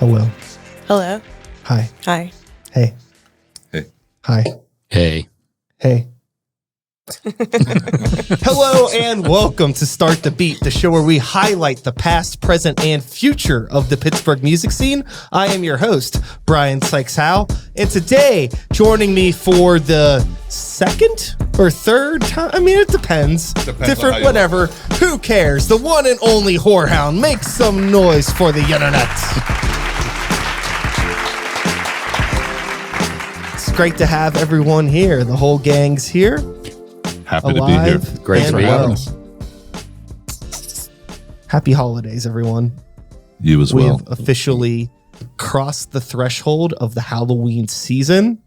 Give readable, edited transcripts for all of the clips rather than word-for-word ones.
Hello. Hello. Hi. Hi. Hey. Hey. Hi. Hey. Hey. Hello and welcome to Start the Beat, the show where we highlight the past, present, and future of the Pittsburgh music scene. I am your host, Brian Sykes-Howe, and today, joining me for the second or third time, I mean, it depends. Different, whatever. Who cares? The one and only Horehound. Make some noise for the internet. It's great to have everyone here. The whole gang's here. Happy to be here. Great to be having us. Happy holidays, everyone. You as We well. have officially crossed the threshold of the Halloween season,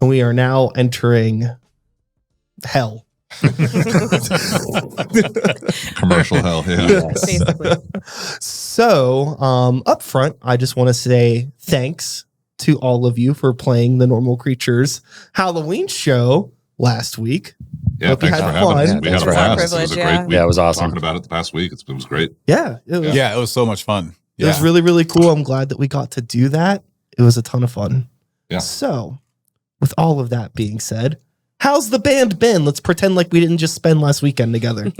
and we are now entering hell. Commercial hell, yeah. Yes. Basically. So, up front, I just want to say thanks to all of you for playing the Normal Creatures Halloween show last week. Yeah, Hope you thanks had for having us. fun. We Thanks had a for having blast. us. It was a Yeah. great week. Yeah, it was awesome. Talking about it the past week, it was great. Yeah, it was, Yeah, it was so much fun. it was really, really cool. I'm glad that we got to do that. It was a ton of fun. Yeah. So, with all of that being said, how's the band been? Let's pretend like we didn't just spend last weekend together.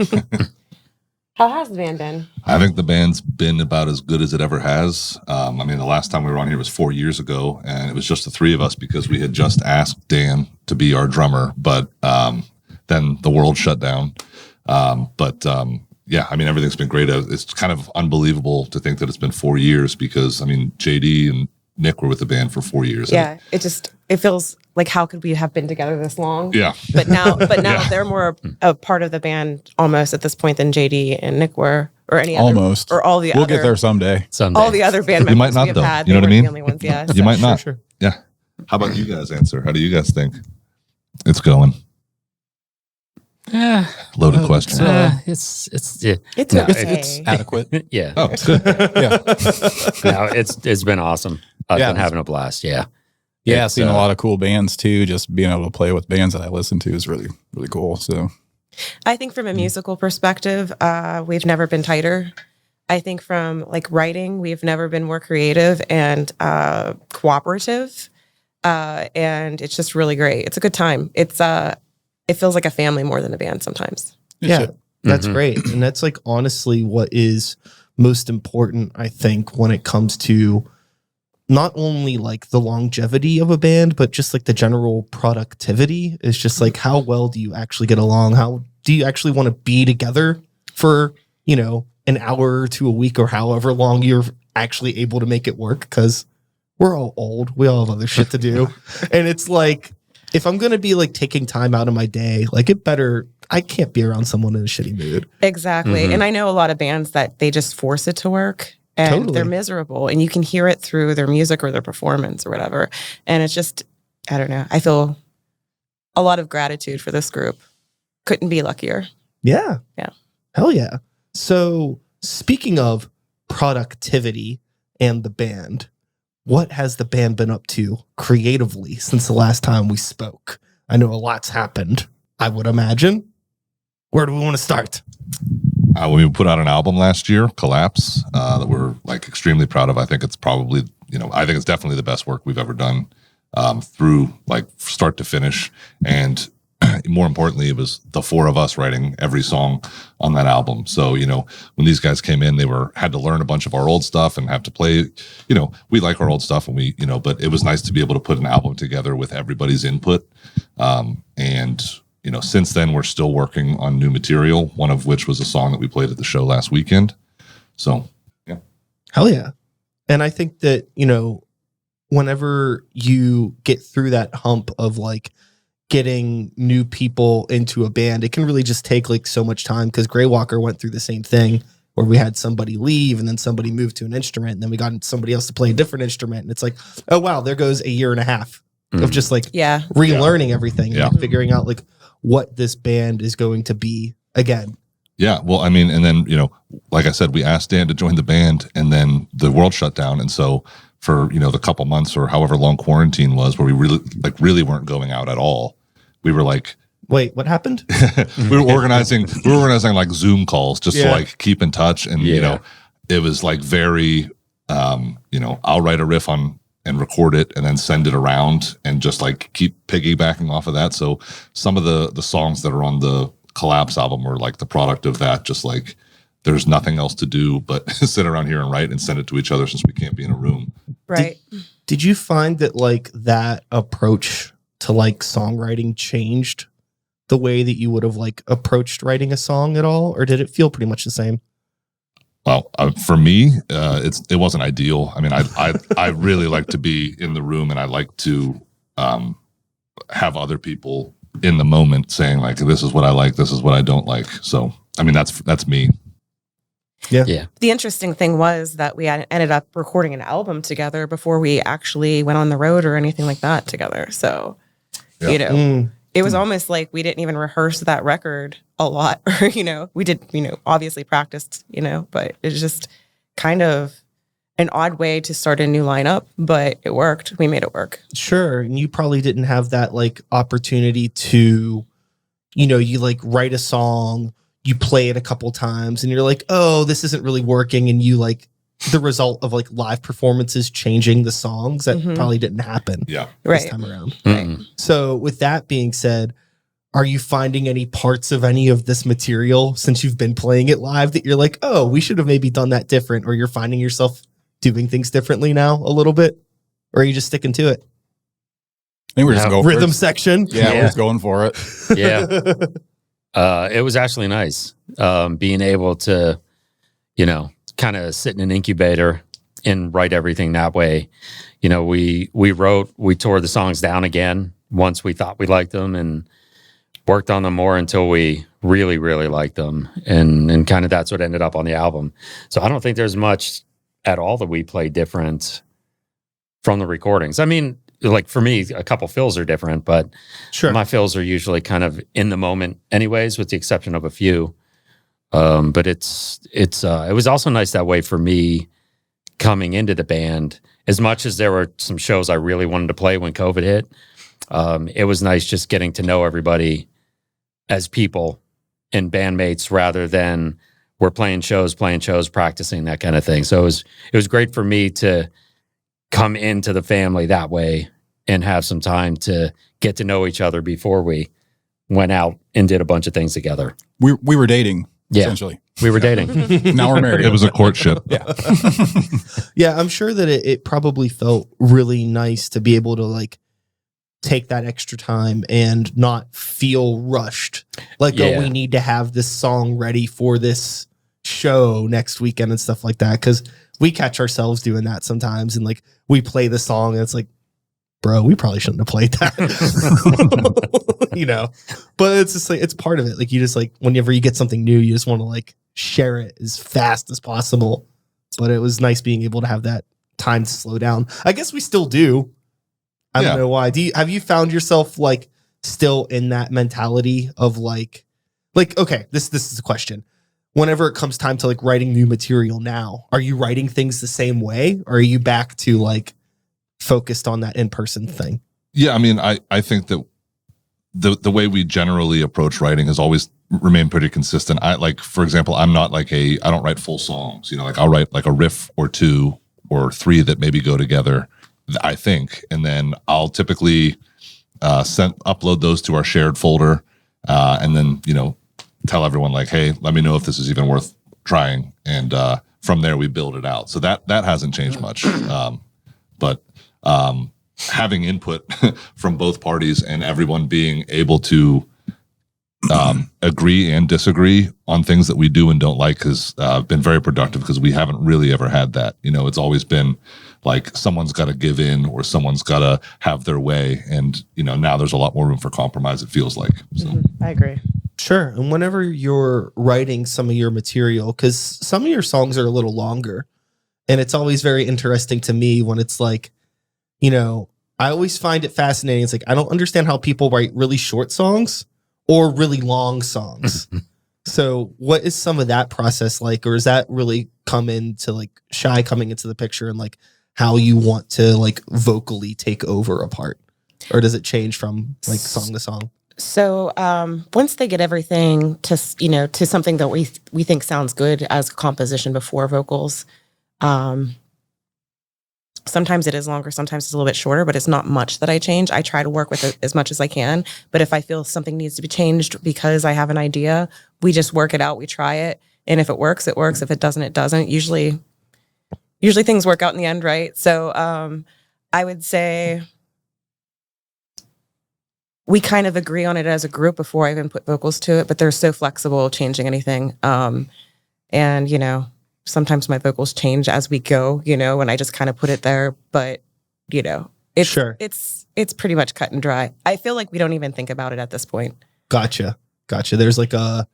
How has the band been? I think the band's been about as good as it ever has. I mean, the last time we were on here was 4 years ago, and it was just the three of us because we had just asked Dan to be our drummer, but then the world shut down. Yeah, I mean, everything's been great. It's kind of unbelievable to think that it's been 4 years because, I mean, JD and Nick were with the band for 4 years. Yeah, it feels like how could we have been together this long? Yeah. But now Yeah. they're more a part of the band almost at this point than JD and Nick were, or any other, Almost. or all the We'll other. get there someday. Someday. All the other band members You might not, we have though. had. You know they what I weren't mean? The only ones, yeah. You might not. Sure. Yeah. How about you guys answer? How do you guys think it's going? Yeah. Loaded question. It's yeah. It's No, okay. It's adequate. Yeah. Oh, it's good. Yeah. No, it's been awesome. I've Yeah. been having a blast. Yeah. Yeah, It's, seeing a lot of cool bands too. Just being able to play with bands that I listen to is really, really cool. So I think from a musical perspective, we've never been tighter. I think from like writing, we've never been more creative and cooperative. And it's just really great. It's a good time. It feels like a family more than a band sometimes. Yeah, that's Mhm. great. And that's like honestly what is most important, I think, when it comes to not only like the longevity of a band, but just like the general productivity. Is just like how well do you actually get along? How do you actually want to be together for, you know, an hour to a week or however long you're actually able to make it work? Because we're all old. We all have other shit to do. And it's like, if I'm going to be like taking time out of my day, like I can't be around someone in a shitty mood. Exactly. Mhm. And I know a lot of bands that they just force it to work and Totally. they're miserable and you can hear it through their music or their performance or whatever. And it's just, I don't know. I feel a lot of gratitude for this group. Couldn't be luckier. Yeah. Yeah. Hell yeah. So speaking of productivity and the band, what has the band been up to creatively since the last time we spoke? I know a lot's happened, I would imagine. Where do we want to start? We put out an album last year, Collapse, that we're like extremely proud of. I think it's probably, I think it's definitely the best work we've ever done through like start to finish. And more importantly, it was the four of us writing every song on that album. So, when these guys came in, had to learn a bunch of our old stuff and have to play, we like our old stuff and but it was nice to be able to put an album together with everybody's input. Since then we're still working on new material, one of which was a song that we played at the show last weekend. So, yeah. Hell yeah. And I think that, whenever you get through that hump of like getting new people into a band, it can really just take like so much time, because Greywalker went through the same thing where we had somebody leave and then somebody moved to an instrument and then we got somebody else to play a different instrument. And it's like, oh, wow, there goes a year and a half of just like Yeah. relearning everything Yeah. and figuring out like what this band is going to be again. Yeah. Well, I mean, and then, like I said, we asked Dan to join the band and then the world shut down. And so for, the couple months or however long quarantine was, where we really weren't going out at all, we were like, Wait, what happened? we were organizing like Zoom calls just to Yeah. like keep in touch. And, it was like very I'll write a riff on and record it and then send it around and just like keep piggybacking off of that. So some of the songs that are on the Collapse album are like the product of that. Just like there's nothing else to do but sit around here and write and send it to each other since we can't be in a room. Right. Did you find that like that approach to like songwriting changed the way that you would have like approached writing a song at all, or did it feel pretty much the same? Well, for me, it wasn't ideal. I mean, I really like to be in the room, and I like to have other people in the moment saying like, "This is what I like, this is what I don't like." So, I mean, that's me. Yeah. The interesting thing was that we ended up recording an album together before we actually went on the road or anything like that together. So, Yeah. It was almost like we didn't even rehearse that record a lot, or, we did, obviously practiced, but it's just kind of an odd way to start a new lineup, but it worked. We made it work. Sure. And you probably didn't have that like opportunity to, you like write a song, you play it a couple times and you're like, oh, this isn't really working. And you like the result of like live performances changing the songs that probably didn't happen Yeah. this time around. Right. So with that being said, are you finding any parts of any of this material since you've been playing it live that you're like, oh, we should have maybe done that different, or you're finding yourself doing things differently now a little bit? Or are you just sticking to it? I think we're just going Rhythm for it. section. Yeah, we're just going for it. Yeah. It was actually nice being able to, kind of sit in an incubator and write everything that way. We tore the songs down again once we thought we liked them and worked on them more until we really, really liked them. And kind of that's what ended up on the album. So I don't think there's much at all that we play different from the recordings. I mean, like for me, a couple fills are different, but Sure. my fills are usually kind of in the moment anyways, with the exception of a few. But it was also nice that way for me coming into the band. As much as there were some shows I really wanted to play when COVID hit, it was nice just getting to know everybody as people and bandmates rather than we're playing shows, practicing, that kind of thing. So it was great for me to come into the family that way and have some time to get to know each other before we went out and did a bunch of things together. We were dating, Yeah. essentially. We were dating. Now we're married. It was a courtship. Yeah. Yeah, I'm sure that it probably felt really nice to be able to like take that extra time and not feel rushed. Like, Yeah. oh, we need to have this song ready for this show next weekend and stuff like that. Cause we catch ourselves doing that sometimes. And like we play the song and it's like, bro, we probably shouldn't have played that. But it's just like, it's part of it. Like you just like, whenever you get something new, you just want to like share it as fast as possible. But it was nice being able to have that time to slow down. I guess we still do. I don't know why. Have you found yourself like still in that mentality of like, okay, this is a question. Whenever it comes time to like writing new material now, are you writing things the same way? Or are you back to like focused on that in-person thing? Yeah, I mean, I think that the way we generally approach writing has always remained pretty consistent. For example, I'm not like I don't write full songs, like I'll write like a riff or two or three that maybe go together, I think. And then I'll typically upload those to our shared folder and then, tell everyone like, hey, let me know if this is even worth trying. And from there we build it out. So that hasn't changed much. But having input from both parties and everyone being able to agree and disagree on things that we do and don't like has been very productive, because we haven't really ever had that. It's always been like someone's got to give in or someone's got to have their way. And, now there's a lot more room for compromise, it feels like. So. I agree. Sure. And whenever you're writing some of your material, because some of your songs are a little longer, and it's always very interesting to me when it's like, I always find it fascinating. It's like, I don't understand how people write really short songs or really long songs. So what is some of that process like? Or is that really come into like Shy coming into the picture and like how you want to like vocally take over a part? Or does it change from like song to song? So once they get everything to something that we think sounds good as composition before vocals, Sometimes it is longer, sometimes it's a little bit shorter, but it's not much that I change. I try to work with it as much as I can. But if I feel something needs to be changed because I have an idea, we just work it out, we try it. And if it works, it works. If it doesn't, it doesn't. Usually things work out in the end, right? So I would say we kind of agree on it as a group before I even put vocals to it, but they're so flexible changing anything. And, you know, sometimes my vocals change as we go, you know, and I just kind of put it there. But, you know, it's pretty much cut and dry. I feel like we don't even think about it at this point. Gotcha. There's like a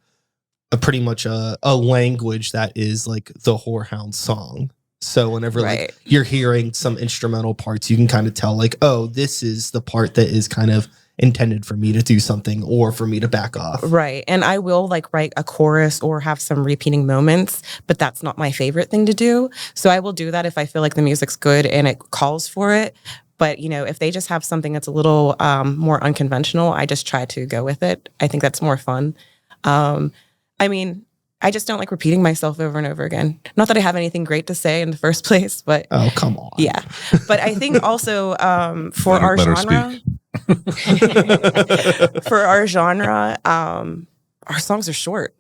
pretty much a language that is like the Horehound song. So whenever like you're hearing some instrumental parts, you can kind of tell like, oh, this is the part that is kind of intended for me to do something or for me to back off. Right. And I will like write a chorus or have some repeating moments, but that's not my favorite thing to do. So I will do that if I feel like the music's good and it calls for it. But, you know, if they just have something that's a little more unconventional, I just try to go with it. I think that's more fun. I mean, I just don't like repeating myself over and over again. Not that I have anything great to say in the first place, but... Oh, come on. Yeah. But I think also for our genre... for our genre, our songs are short.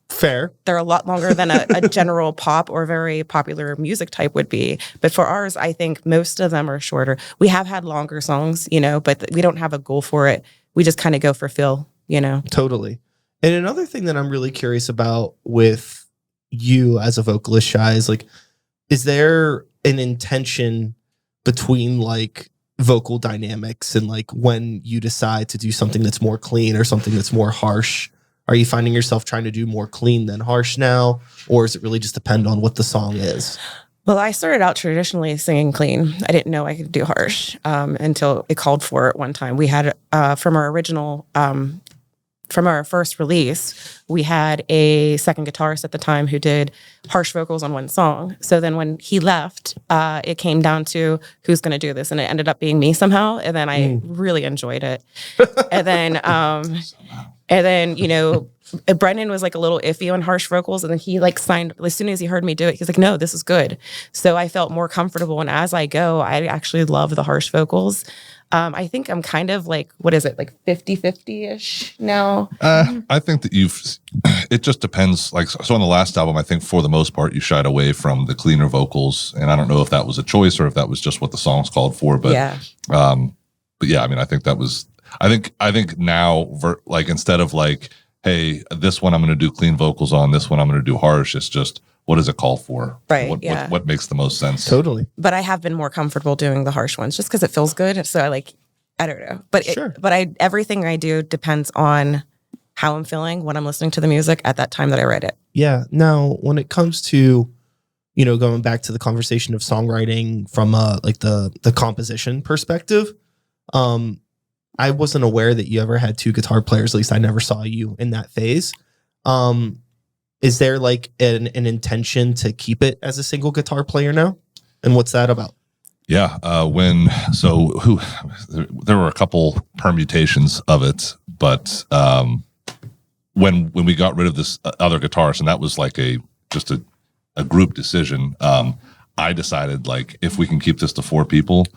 Fair. They're a lot longer than a general pop or very popular music type would be. But for ours, I think most of them are shorter. We have had longer songs, you know, but we don't have a goal for it. We just kind of go for feel, you know. Totally. And another thing that I'm really curious about with you as a vocalist, Shy, is like, is there an intention between like vocal dynamics and like when you decide to do something that's more clean or something that's more harsh? Are you finding yourself trying to do more clean than harsh now? Or does it really just depend on what the song is? Well, I started out traditionally singing clean. I didn't know I could do harsh until it called for it one time. We had from our original... From our first release, we had a second guitarist at the time who did harsh vocals on one song. So then when he left, it came down to who's going to do this. And it ended up being me somehow. And then I really enjoyed it. And then, you know, Brendan was like a little iffy on harsh vocals. And then he like signed, as soon as he heard me do it, he's like, no, this is good. So I felt more comfortable. And as I go, I actually love the harsh vocals. I think I'm kind of like, what is it, like 50-50-ish now? I think that it just depends. Like, so on the last album, I think for the most part, you shied away from the cleaner vocals. And I don't know if that was a choice or if that was just what the songs called for. But yeah, I mean, I think that was, I think now, like, instead of like, hey, this one I'm going to do clean vocals on, this one I'm going to do harsh, it's just, what does it call for? Right. What makes the most sense? Totally. But I have been more comfortable doing the harsh ones just because it feels good. So I don't know. But sure. Everything I do depends on how I'm feeling when I'm listening to the music at that time that I write it. Yeah. Now, when it comes to, you know, going back to the conversation of songwriting from like the composition perspective, I wasn't aware that you ever had two guitar players. At least I never saw you in that phase. Is there like an intention to keep it as a single guitar player now? And what's that about? Yeah. There were a couple permutations of it, but when we got rid of this other guitarist, and that was like just a group decision, I decided like, if we can keep this to 4 people,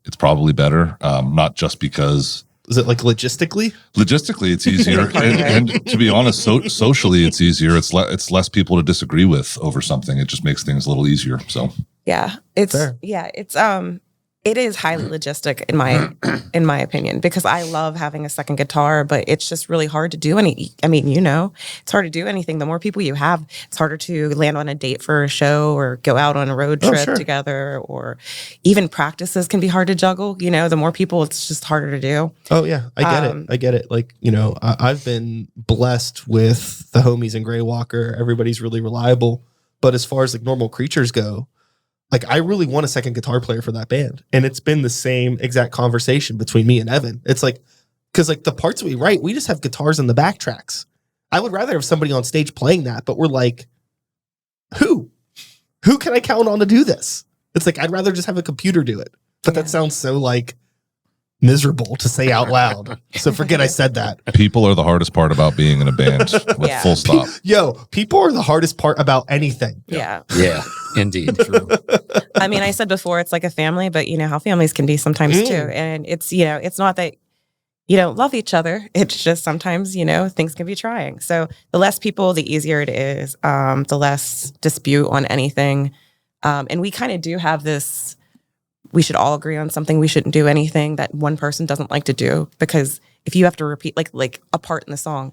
it's probably better. Not just because... Is it like logistically? Logistically, it's easier, and to be honest, socially, it's easier. It's less people to disagree with over something. It just makes things a little easier. So yeah, it is highly logistic in my opinion, because I love having a second guitar, but it's just really hard to do it's hard to do anything. The more people you have, it's harder to land on a date for a show or go out on a road trip together, or even practices can be hard to juggle. You know, the more people, it's just harder to do. Oh yeah, I get it. Like, you know, I've been blessed with the homies in Grey Walker. Everybody's really reliable. But as far as like Normal Creatures go, like, I really want a second guitar player for that band. And it's been the same exact conversation between me and Evan. It's like, because like the parts we write, we just have guitars in the backtracks. I would rather have somebody on stage playing that, but we're like, who can I count on to do this? It's like, I'd rather just have a computer do it. But that sounds so like miserable to say out loud. So forget I said that. People are the hardest part about being in a band with full stop. People are the hardest part about anything. Yeah. Yeah, indeed. True. I mean, I said before, it's like a family, but you know how families can be sometimes too. And it's, you know, it's not that you don't love each other. It's just sometimes, you know, things can be trying. So the less people, the easier it is, the less dispute on anything. And we kind of do have this, we should all agree on something. We shouldn't do anything that one person doesn't like to do, because if you have to repeat like a part in the song,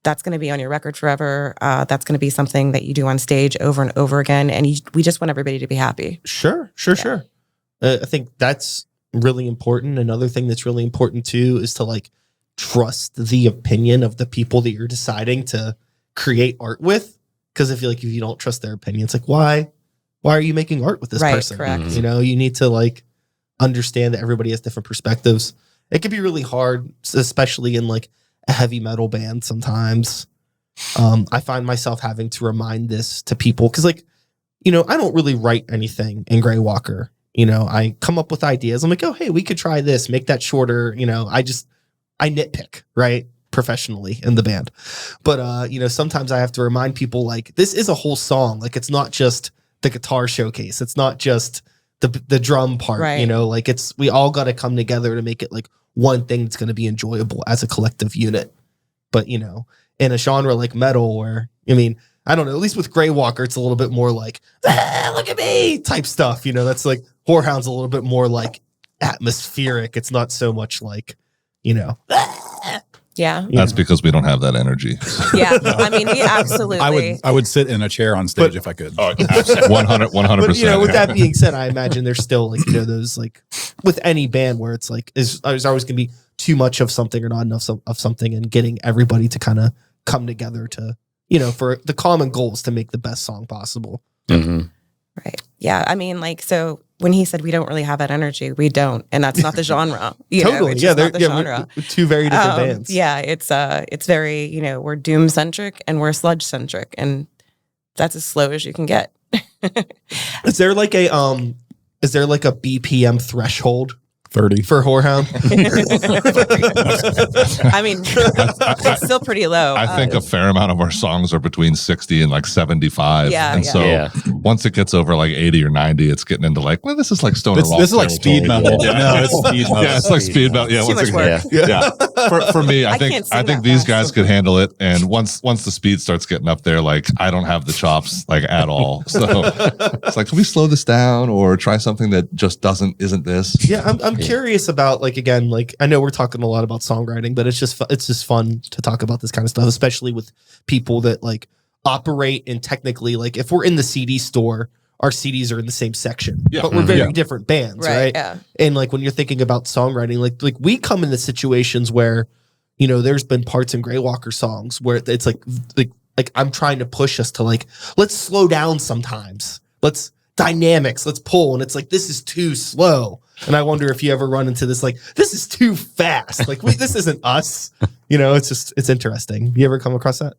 that's going to be on your record forever. That's going to be something that you do on stage over and over again. And we just want everybody to be happy. Sure. I think that's really important. Another thing that's really important too is to like trust the opinion of the people that you're deciding to create art with. Because I feel like if you don't trust their opinion, it's like, why are you making art with this person? Correct. You know, you need to like understand that everybody has different perspectives. It can be really hard, especially in like a heavy metal band sometimes. I find myself having to remind this to people because, like, you know, I don't really write anything in Grey Walker. You know, I come up with ideas. I'm like, oh, hey, we could try this, make that shorter. You know, I nitpick, right? Professionally in the band. But, you know, sometimes I have to remind people, like, this is a whole song. Like, it's not just the guitar showcase. It's not just the drum part, right. You know, like we all got to come together to make it like one thing that's going to be enjoyable as a collective unit. But, you know, in a genre like metal where, I mean, I don't know, at least with Grey Walker, it's a little bit more like, look at me type stuff. You know, that's like Horehound's a little bit more like atmospheric. It's not so much like, you know, Yeah. That's because we don't have that energy. Yeah. I mean, we absolutely. I would sit in a chair on stage if I could. Oh, 100%. But, you know, with that being said, I imagine there's still like, you know, those like with any band where it's like, there's always going to be too much of something or not enough of something, and getting everybody to kind of come together to, you know, for the common goals to make the best song possible. Mm-hmm. Right. Yeah. I mean, like, so when he said we don't really have that energy, we don't, and that's not the genre. You know, it's just not the genre. We're two very different bands. Yeah, it's very, you know, we're doom centric and we're sludge centric, and that's as slow as you can get. Is there like a BPM threshold 30 for Horehound? I mean, it's still pretty low. I think a fair amount of our songs are between 60 and like 75. Yeah, and yeah. so once it gets over like 80 or 90, it's getting into like, well, this is like stoner rock. This is like speed metal. No, it's speed metal. Yeah, it's like speed metal. Yeah, Too much work. Yeah. For me, I think that these fast. guys could handle it. And once the speed starts getting up there, like I don't have the chops like at all. So it's like, can we slow this down or try something that just isn't this? Yeah, I'm curious about, like, again, like, I know we're talking a lot about songwriting, but it's just fun to talk about this kind of stuff, especially with people that like operate in technically, like, if we're in the CD store, our CDs are in the same section, but we're very different bands, right? Yeah. And like when you're thinking about songwriting, like we come into situations where, you know, there's been parts in Grey Walker songs where it's like I'm trying to push us to like, let's slow down sometimes. Let's dynamics, let's pull. And it's like, this is too slow. And I wonder if you ever run into this, like, this is too fast. Like, this isn't us. You know, it's interesting. You ever come across that?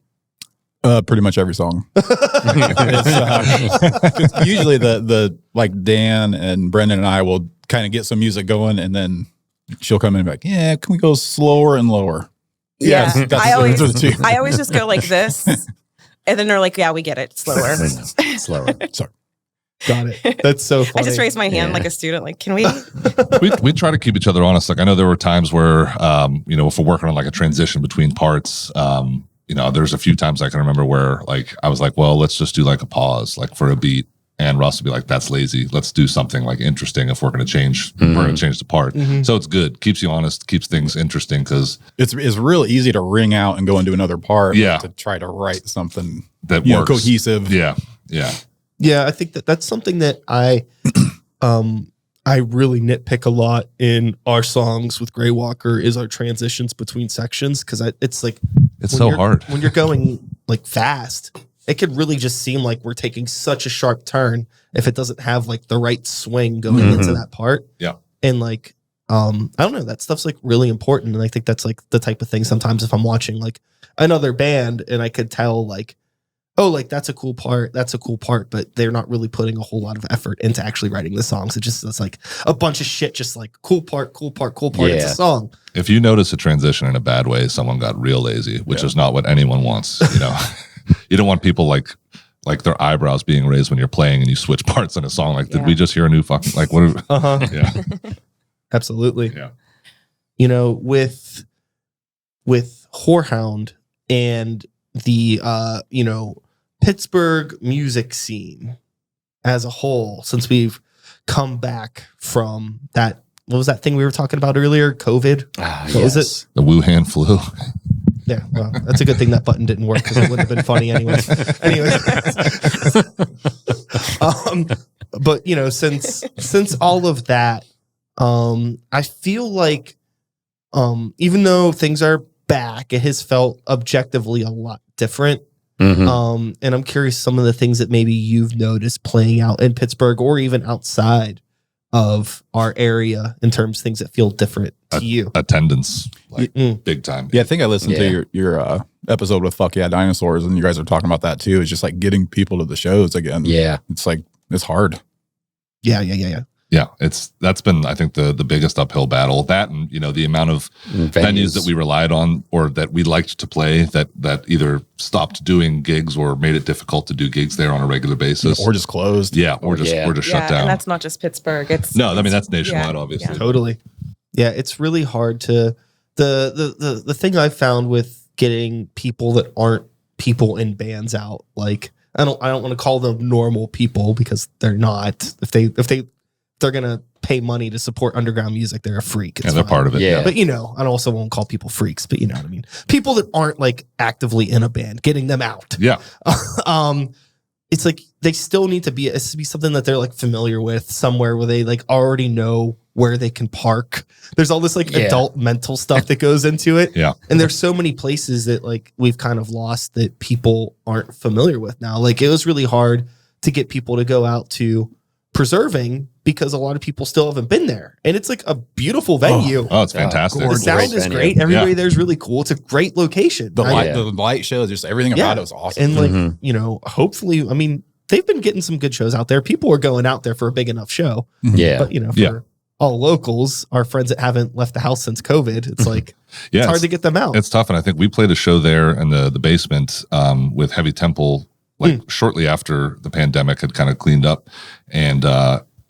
Pretty much every song. It's usually the like Dan and Brendan and I will kind of get some music going, and then she'll come in and be like, yeah, can we go slower and lower? Yeah. I always I just go like this. And then they're like, yeah, we get it. Slower. Slower. Sorry. Got it. That's so funny. I just raised my hand like a student. Like, can we? we try to keep each other honest. Like I know there were times where, you know, if we're working on like a transition between parts, you know, there's a few times I can remember where like I was like, well, let's just do like a pause, like for a beat, and Russ would be like, that's lazy. Let's do something like interesting if we're going to change. We're going to change the part. So it's good, keeps you honest, keeps things interesting because it's real easy to ring out and go into another part. Yeah. To try to write something that works, works. cohesive. Yeah. Yeah, I think that's something that I really nitpick a lot in our songs with Grey Walker is our transitions between sections, because it's like It's so hard when you're going like fast. It could really just seem like we're taking such a sharp turn if it doesn't have like the right swing going into that part. Yeah, and like I don't know, that stuff's like really important, and I think that's like the type of thing sometimes if I'm watching like another band and I could tell like, oh, like that's a cool part, but they're not really putting a whole lot of effort into actually writing the songs. It's like a bunch of shit, just like cool part. It's a song. If you notice a transition in a bad way, someone got real lazy, which is not what anyone wants. You know, you don't want people like like their eyebrows being raised when you're playing and you switch parts in a song. Like, did we just hear a new fucking, like, what? Yeah. Absolutely. Yeah. You know, with Horehound and the Pittsburgh music scene as a whole, since we've come back from that, what was that thing we were talking about earlier? COVID? What was it? The Wuhan flu. Yeah, well, that's a good thing that button didn't work because it wouldn't have been funny anyway. But you know, since all of that, I feel like even though things are back, it has felt objectively a lot different. Mm-hmm. And I'm curious some of the things that maybe you've noticed playing out in Pittsburgh or even outside of our area in terms of things that feel different to you. Attendance, like big time. Yeah, I think I listened to your episode with Fuck Yeah Dinosaurs, and you guys are talking about that too. It's just like getting people to the shows again. Yeah. It's like, it's hard. Yeah. Yeah, that's been, I think, the biggest uphill battle. That, and you know, the amount of venues that we relied on or that we liked to play that either stopped doing gigs or made it difficult to do gigs there on a regular basis, Or just closed. yeah, or just shut down. And that's not just Pittsburgh. It's that's nationwide, obviously. Yeah. Totally. Yeah, it's really hard to the thing I've found with getting people that aren't people in bands out. Like I don't want to call them normal people because they're not. If they're gonna pay money to support underground music, they're a freak. It's they're fine. part of it. Yeah. But you know, I also won't call people freaks, but you know what I mean. People that aren't like actively in a band, getting them out. Yeah. It's like they still need to be. It has to be something that they're like familiar with, somewhere where they like already know where they can park. There's all this like adult mental stuff that goes into it. Yeah. And there's so many places that like we've kind of lost that people aren't familiar with now. Like it was really hard to get people to go out to Preserving because a lot of people still haven't been there. And it's like a beautiful venue. Oh, it's fantastic. The sound is great. Everybody there's really cool. It's a great location. The light show, just everything about it was awesome. And like, you know, hopefully, I mean, they've been getting some good shows out there. People are going out there for a big enough show. Yeah. But you know, for all locals, our friends that haven't left the house since COVID, it's like it's hard to get them out. It's tough. And I think we played a show there in the basement with Heavy Temple shortly after the pandemic had kind of cleaned up. And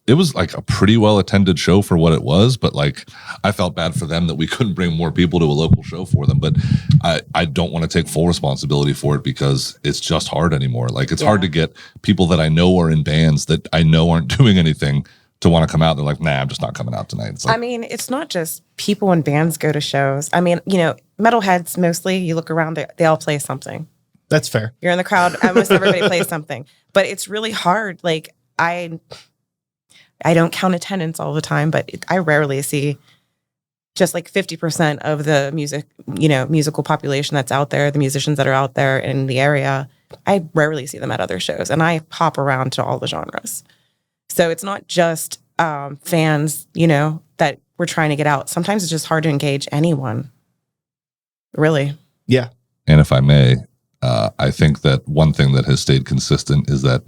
it was like a pretty well attended show for what it was, but like I felt bad for them that we couldn't bring more people to a local show for them. But I don't want to take full responsibility for it because it's just hard anymore. Like it's hard to get people that I know are in bands that I know aren't doing anything to want to come out. They're like, nah, I'm just not coming out tonight. It's like, I mean, it's not just people in bands go to shows. I mean, you know, metalheads mostly, you look around, they all play something. That's fair. You're in the crowd, almost everybody plays something. But it's really hard. Like I don't count attendance all the time, but I rarely see just like 50% of the musical population that's out there, the musicians that are out there in the area. I rarely see them at other shows, and I hop around to all the genres. So it's not just fans, you know, that we're trying to get out. Sometimes it's just hard to engage anyone. Really. Yeah. And if I may, I think that one thing that has stayed consistent is that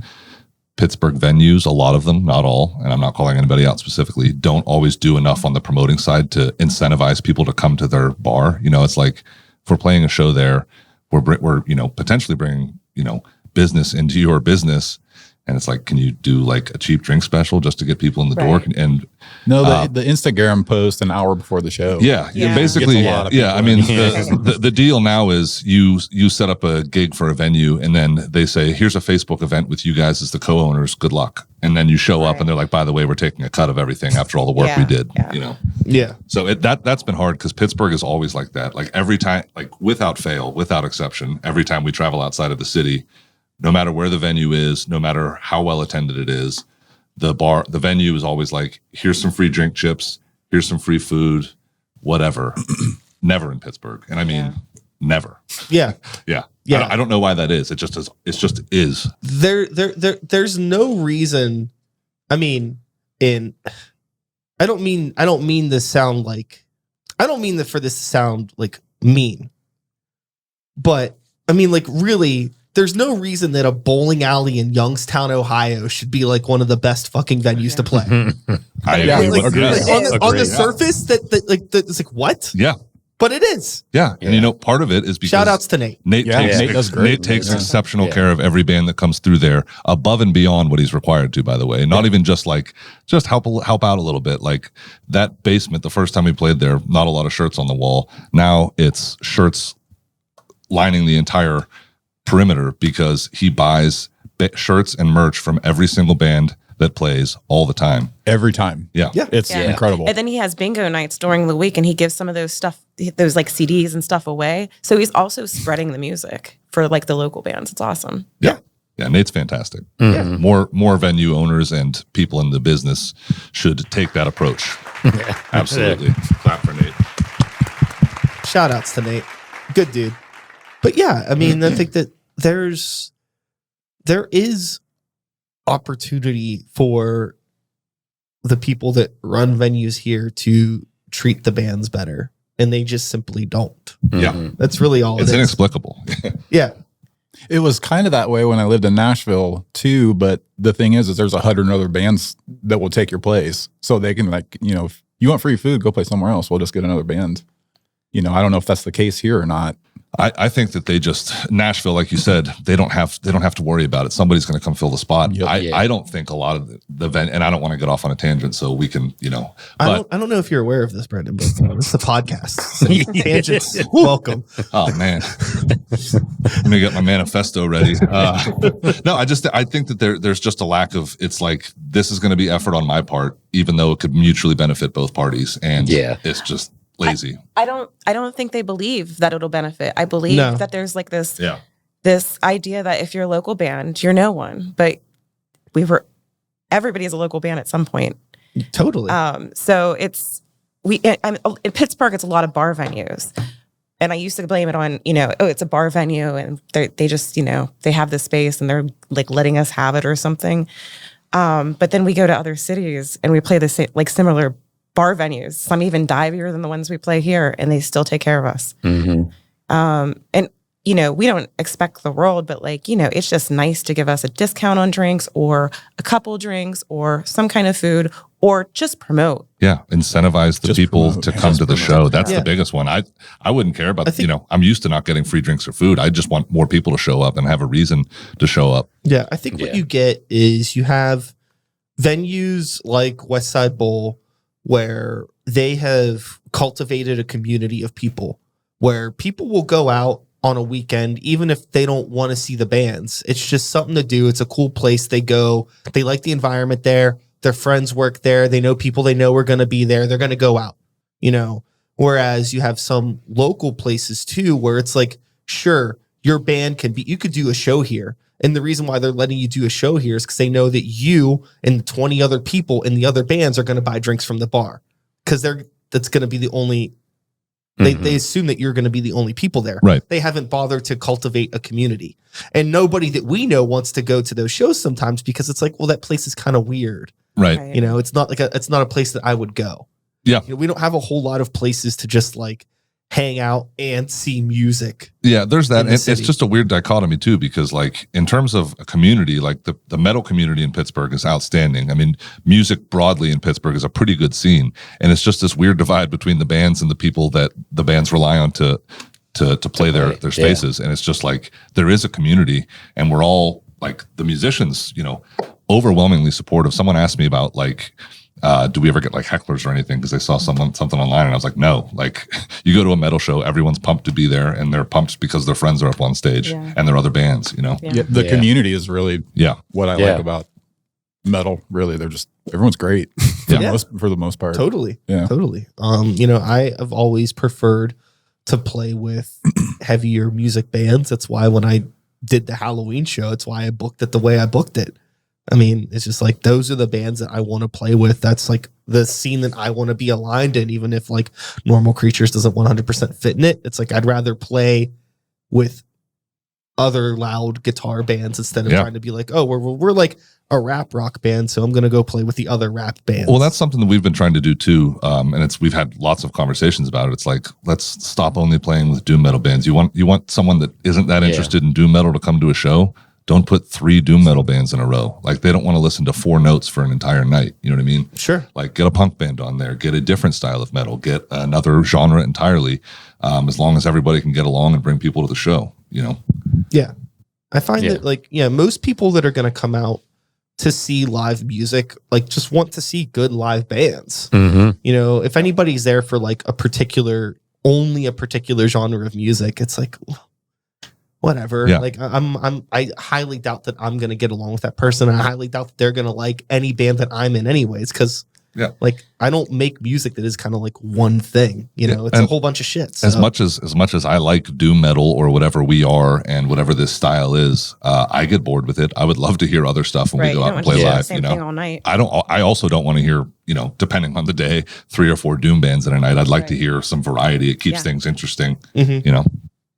Pittsburgh venues, a lot of them, not all, and I'm not calling anybody out specifically, don't always do enough on the promoting side to incentivize people to come to their bar. You know, it's like if we're playing a show there, we're you know, potentially bringing, you know, business into your business. And it's like, can you do like a cheap drink special just to get people in the door? And no, the Instagram post an hour before the show. Basically, I mean, the deal now is you set up a gig for a venue, and then they say, here's a Facebook event with you guys as the co-owners. Good luck. And then you show up, and they're like, by the way, we're taking a cut of everything after all the work we did. You know, So that's been hard because Pittsburgh is always like that. Like every time, like without fail, without exception, every time we travel outside of the city, no matter where the venue is, no matter how well attended it is, the venue is always like, here's some free drink chips, here's some free food, whatever. Never in Pittsburgh. And I mean, never. Yeah. Yeah. I don't know why that is. It just is. It just is. There's no reason. I mean, I don't mean this sound like, I don't mean that for this to sound like mean, but I mean, like really, there's no reason that a bowling alley in Youngstown, Ohio should be like one of the best fucking venues to play. I agree. On the surface, it's like, what? Yeah. but it is. Yeah. And you know, part of it is because Shout outs to Nate. Nate takes exceptional care of every band that comes through there, above and beyond what he's required to, by the way. Not even just help out a little bit. Like that basement, the first time we played there, not a lot of shirts on the wall. Now it's shirts lining the entire perimeter because he buys shirts and merch from every single band that plays all the time. Every time. Yeah. It's incredible. And then he has bingo nights during the week, and he gives some of those like CDs and stuff away. So he's also spreading the music for like the local bands. It's awesome. Yeah. Yeah, Nate's fantastic. Mhm. More venue owners and people in the business should take that approach. Absolutely. Clap for Nate. Shout outs to Nate. Good dude. But yeah, I mean, I think that there is opportunity for the people that run venues here to treat the bands better, and they just simply don't. Yeah. That's really all It's it is. inexplicable. Yeah. It was kind of that way when I lived in Nashville too, but the thing is there's 100 other bands that will take your place. So they can if you want free food, go play somewhere else. We'll just get another band. I don't know if that's the case here or not. I think that Nashville, like you said, they don't have to worry about it. Somebody's going to come fill the spot. Yep. I don't think a lot of the event, and I don't want to get off on a tangent, so we can, I don't know if you're aware of this, Brendan, but it's a podcast. So tangents, welcome. Oh man, let me get my manifesto ready. No, I think that there's just a lack of. It's like this is going to be effort on my part, even though it could mutually benefit both parties, and it's just lazy. I don't think they believe that it'll benefit. I believe that there's like this idea that if you're a local band, you're no one. But everybody is a local band at some point. Totally. So in Pittsburgh, it's a lot of bar venues. And I used to blame it on, it's a bar venue and they just, they have the space and they're like letting us have it or something. But then we go to other cities and we play the same, like similar bar venues, some even divier than the ones we play here, and they still take care of us. Mm-hmm. And we don't expect the world, but it's just nice to give us a discount on drinks or a couple drinks or some kind of food or just promote. Yeah, incentivize the people to come to the show. That's the biggest one. I wouldn't care about, I'm used to not getting free drinks or food. I just want more people to show up and have a reason to show up. Yeah, I think what you get is you have venues like West Side Bowl where they have cultivated a community of people where people will go out on a weekend, even if they don't want to see the bands. It's just something to do. It's a cool place. They go, they like the environment there. Their friends work there. They know people they know are going to be there. They're going to go out, whereas you have some local places too, where it's like, sure, your band you could do a show here. And the reason why they're letting you do a show here is because they know that you and the 20 other people in the other bands are going to buy drinks from the bar because that's going to be the only. They assume that you're going to be the only people there. Right. They haven't bothered to cultivate a community, and nobody that we know wants to go to those shows sometimes because it's like, well, that place is kind of weird. Right. It's not it's not a place that I would go. Yeah. We don't have a whole lot of places to just like hang out and see music. Yeah, there's that. It's city. just a weird dichotomy too, because like in terms of a community, like the metal community in Pittsburgh is outstanding. I mean, music broadly in Pittsburgh is a pretty good scene, and it's just this weird divide between the bands and the people that the bands rely on to play their spaces. And it's just like there is a community, and we're all like the musicians, overwhelmingly supportive. Someone asked me about like, do we ever get like hecklers or anything? Because they saw something online, and I was like, no. Like, you go to a metal show, everyone's pumped to be there, and they're pumped because their friends are up on stage and there are other bands. The community is really what I like about metal. Really, everyone's great for the most part. Totally, yeah, totally. I have always preferred to play with heavier music bands. That's why when I did the Halloween show, it's why I booked it the way I booked it. I mean, it's just like those are the bands that I want to play with. That's like the scene that I want to be aligned in, even if like Normal Creatures doesn't 100% fit in it. It's like I'd rather play with other loud guitar bands instead of trying to be like, oh, we're like a rap rock band, so I'm going to go play with the other rap bands. Well, that's something that we've been trying to do too, and we've had lots of conversations about it. It's like, let's stop only playing with doom metal bands. You want someone that isn't that interested in doom metal to come to a show. don't put 3 doom metal bands in a row. Like they don't want to listen to 4 notes for an entire night. You know what I mean? Sure. Like get a punk band on there, get a different style of metal, get another genre entirely. As long as everybody can get along and bring people to the show, you know? Yeah. I find that like, most people that are going to come out to see live music, like just want to see good live bands. Mm-hmm. You know, if anybody's there for like only a particular genre of music, it's like, whatever. Yeah. Like I highly doubt that I'm going to get along with that person. I highly doubt that they're going to like any band that I'm in anyways. Cause like I don't make music that is kind of like one thing, you know, it's a whole bunch of shit. So. As much as I like doom metal or whatever we are and whatever this style is, I get bored with it. I would love to hear other stuff when we go out and play live. Same thing all night. I also don't want to hear, you know, depending on the day, 3 or 4 doom bands in a night. I'd like to hear some variety. It keeps things interesting, you know?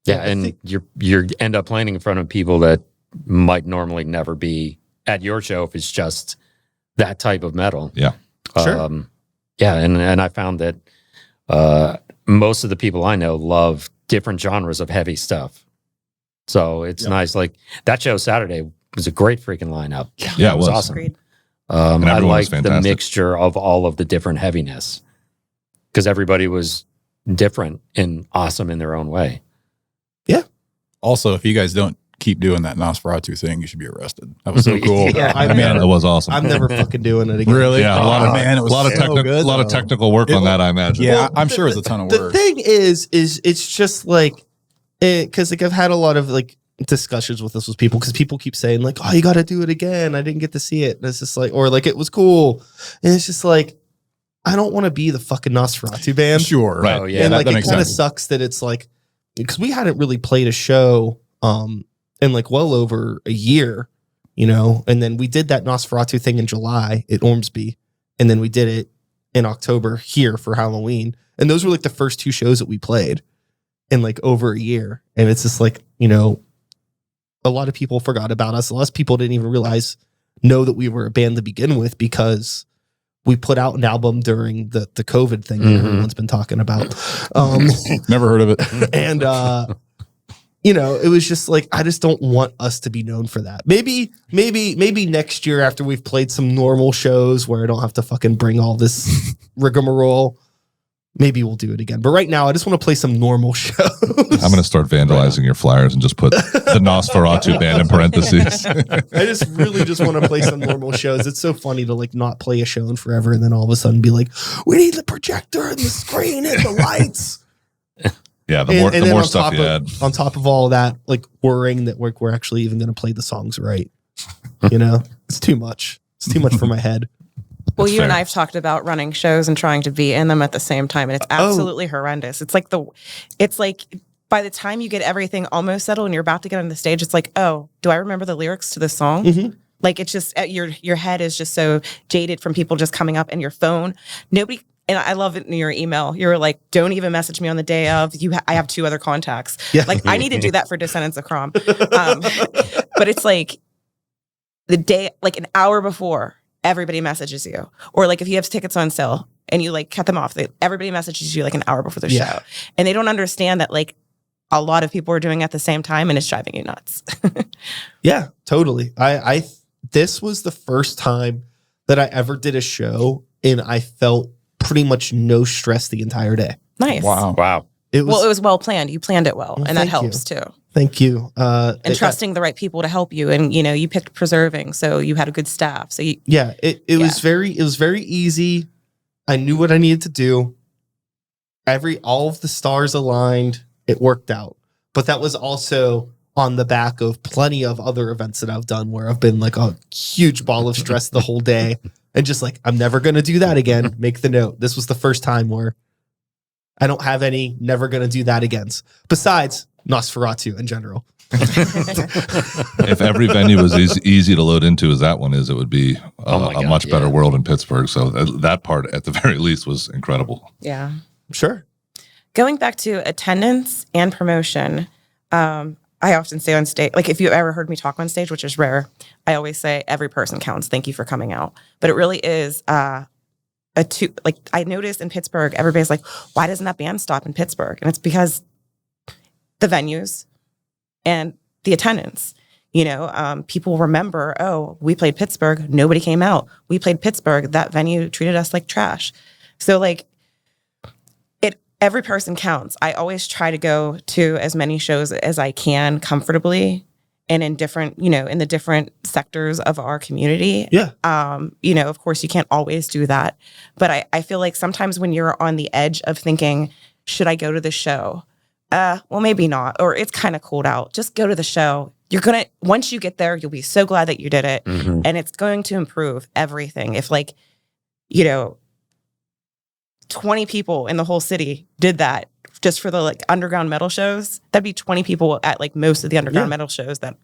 Yeah. And you end up playing in front of people that might normally never be at your show if it's just that type of metal. Yeah. Sure. And I found that most of the people I know love different genres of heavy stuff. So it's nice. Like that show Saturday was a great freaking lineup. Yeah, it was awesome. Agreed. I was like the fantastic. mixture of all of the different heaviness because everybody was different and awesome in their own way. Also, if you guys don't keep doing that Nosferatu thing, you should be arrested. That was so cool. Yeah. I Man, mean, that was awesome. I'm never fucking doing it again. Really? Yeah, a lot of man, it was a lot of so good, a lot of though. technical work on that, I imagine. Yeah, Well, I'm sure it's a ton of The work. thing is it's just like, because like I've had a lot of like discussions with this with people because people keep saying like, oh, you got to do it again. I didn't get to see it. And it's just like, or like it was cool. And it's just like, I don't want to be the fucking Nosferatu band. Sure. Right. Oh, yeah. And that like it makes kind of sense. sucks that it's like, because we hadn't really played a show in like well over a year, you know, and then we did that Nosferatu thing in July at Ormsby, and then we did it in October here for Halloween. And those were like the first 2 shows that we played in like over a year. And it's just like, you know, a lot of people forgot about us. A lot of people didn't even know that we were a band to begin with because we put out an album during the COVID thing that everyone's been talking about. Never heard of it. And, you know, it was just like, I just don't want us to be known for that. Maybe next year after we've played some normal shows where I don't have to fucking bring all this rigmarole, maybe we'll do it again. But right now, I just want to play some normal shows. I'm going to start vandalizing your flyers and just put the Nosferatu band in parentheses. I just really just want to play some normal shows. It's so funny to like not play a show in forever and then all of a sudden be like, we need the projector and the screen and the lights. Yeah, the more on stuff top you of, add. on top of all of that, like worrying that we're actually even going to play the songs right. You know, it's too much. It's too much for my head. Well, That's you and fair. I've talked about running shows and trying to be in them at the same time, and it's absolutely horrendous. It's like by the time you get everything almost settled and you're about to get on the stage, it's like, oh, do I remember the lyrics to the song? Mhm. Like it's just your head is just so jaded from people just coming up and your phone. Nobody. And I love it in your email. You're like, don't even message me on the day of. I have 2 other contacts. Yeah. Like I need to do that for Descendants of Crom. But it's like the day, like an hour before, everybody messages you. Or like if you have tickets on sale and you like cut them off, everybody messages you like an hour before the show. And they don't understand that like a lot of people are doing it at the same time and it's driving you nuts. Yeah, totally. This was the first time that I ever did a show and I felt pretty much no stress the entire day. Nice. Wow. It was well planned. You planned it well. Well, And that thank you. helps too. Thank you. And trusting the right people to help you. And, you know, you picked preserving. So you had a good staff. So you, Yeah, it was very easy. I knew what I needed to do. All of the stars aligned. It worked out. But that was also on the back of plenty of other events that I've done where I've been like a huge ball of stress the whole day and just like, I'm never going to do that again. Make the note. This was the first time where I don't have any never going to do that again. Besides Nosferatu in general. If every venue was easy to load into as that one is, it would be a much better world in Pittsburgh. So that part, at the very least, was incredible. yeah. Sure. Going back to attendance and promotion, I often say on stage, like if you ever heard me talk on stage, which is rare, I always say every person counts. Thank you for coming out. But it really is like I noticed in Pittsburgh, everybody's like, why doesn't that band stop in Pittsburgh? And it's because the venues and the attendance. People remember, oh, we played Pittsburgh, nobody came out. We played Pittsburgh, that venue treated us like trash. So like every person counts. I always try to go to as many shows as I can comfortably and in different, in the different sectors of our community. Yeah. Of course you can't always do that. But I feel like sometimes when you're on the edge of thinking, should I go to the show? Well, maybe not. Or it's kind of cold out. Just go to the show. Once you get there, you'll be so glad that you did it. Mhm. And it's going to improve everything. If 20 people in the whole city did that just for the like underground metal shows, that'd be 20 people at like most of the underground metal shows that,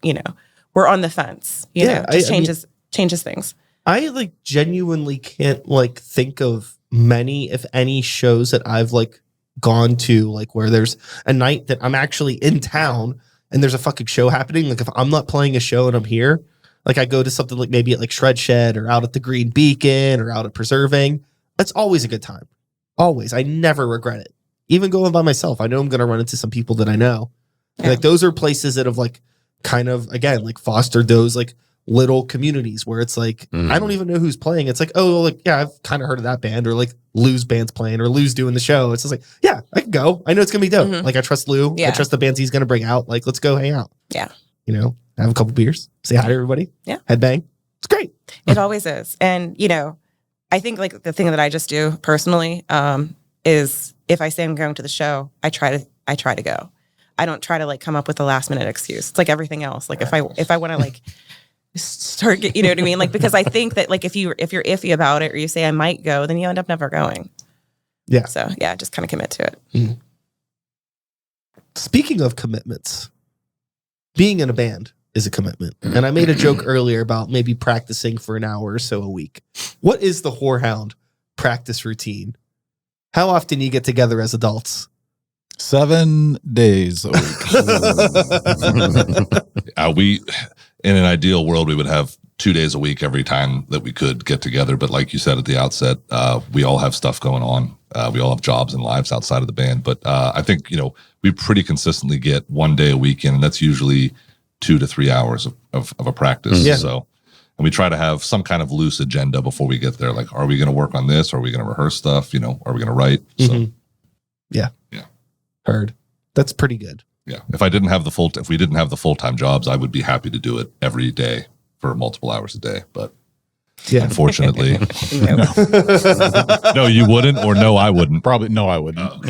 were on the fence, just changes things. I like genuinely can't like think of many, if any, shows that I've like gone to, like where there's a night that I'm actually in town and there's a fucking show happening. Like if I'm not playing a show and I'm here, like I go to something like maybe at like Shred Shed or out at the Green Beacon or out at Preserving. It's always a good time. Always. I never regret it. Even going by myself, I know I'm going to run into some people that I know. Yeah. Like those are places that have like kind of, again, like fostered those like little communities where it's like, I don't even know who's playing. It's like, oh, like, yeah, I've kind of heard of that band, or like Lou's band's playing, or Lou's doing the show. It's just like, yeah, I can go. I know it's going to be dope. Like I trust Lou. Yeah. I trust the bands he's going to bring out. Like, let's go hang out. Yeah. Have a couple beers, say hi to everybody. Yeah. Headbang. It's great. It always is. And, I think like the thing that I just do personally is if I say I'm going to the show, I try to go. I don't try to like come up with a last minute excuse. It's like everything else. Like if I want to like start, you know what I mean? Like, because I think that like if you're iffy about it or you say I might go, then you end up never going. Yeah. So yeah, just kind of commit to it. Speaking of commitments, being in a band is a commitment. And I made a joke earlier about maybe practicing for an hour or so a week. What is the Horehound practice routine? How often do you get together as adults? 7 days a week. We, in an ideal world, we would have 2 days a week every time that we could get together. But like you said at the outset, we all have stuff going on. We all have jobs and lives outside of the band. But I think, we pretty consistently get 1 day a week in, and that's usually 2 to 3 hours of a practice. Yeah. So, and we try to have some kind of loose agenda before we get there. Like, are we going to work on this? Are we going to rehearse stuff? Are we going to write? So, Yeah. Heard. That's pretty good. yeah. If we didn't have the full-time jobs, I would be happy to do it every day for multiple hours a day. But Yeah. unfortunately, No. no, you wouldn't, or no, I wouldn't. Probably no, I wouldn't.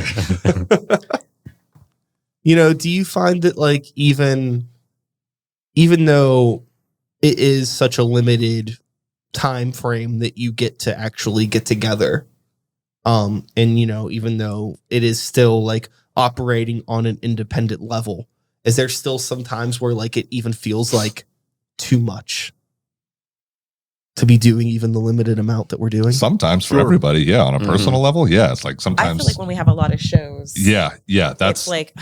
Do you find that like even though it is such a limited time frame that you get to actually get together, and even though it is still like operating on an independent level, is there still some times where like it even feels like too much to be doing even the limited amount that we're doing? Sometimes for everybody, yeah. On a personal level, yeah. It's like I sometimes. feel like when we have a lot of shows, yeah. That's it's like,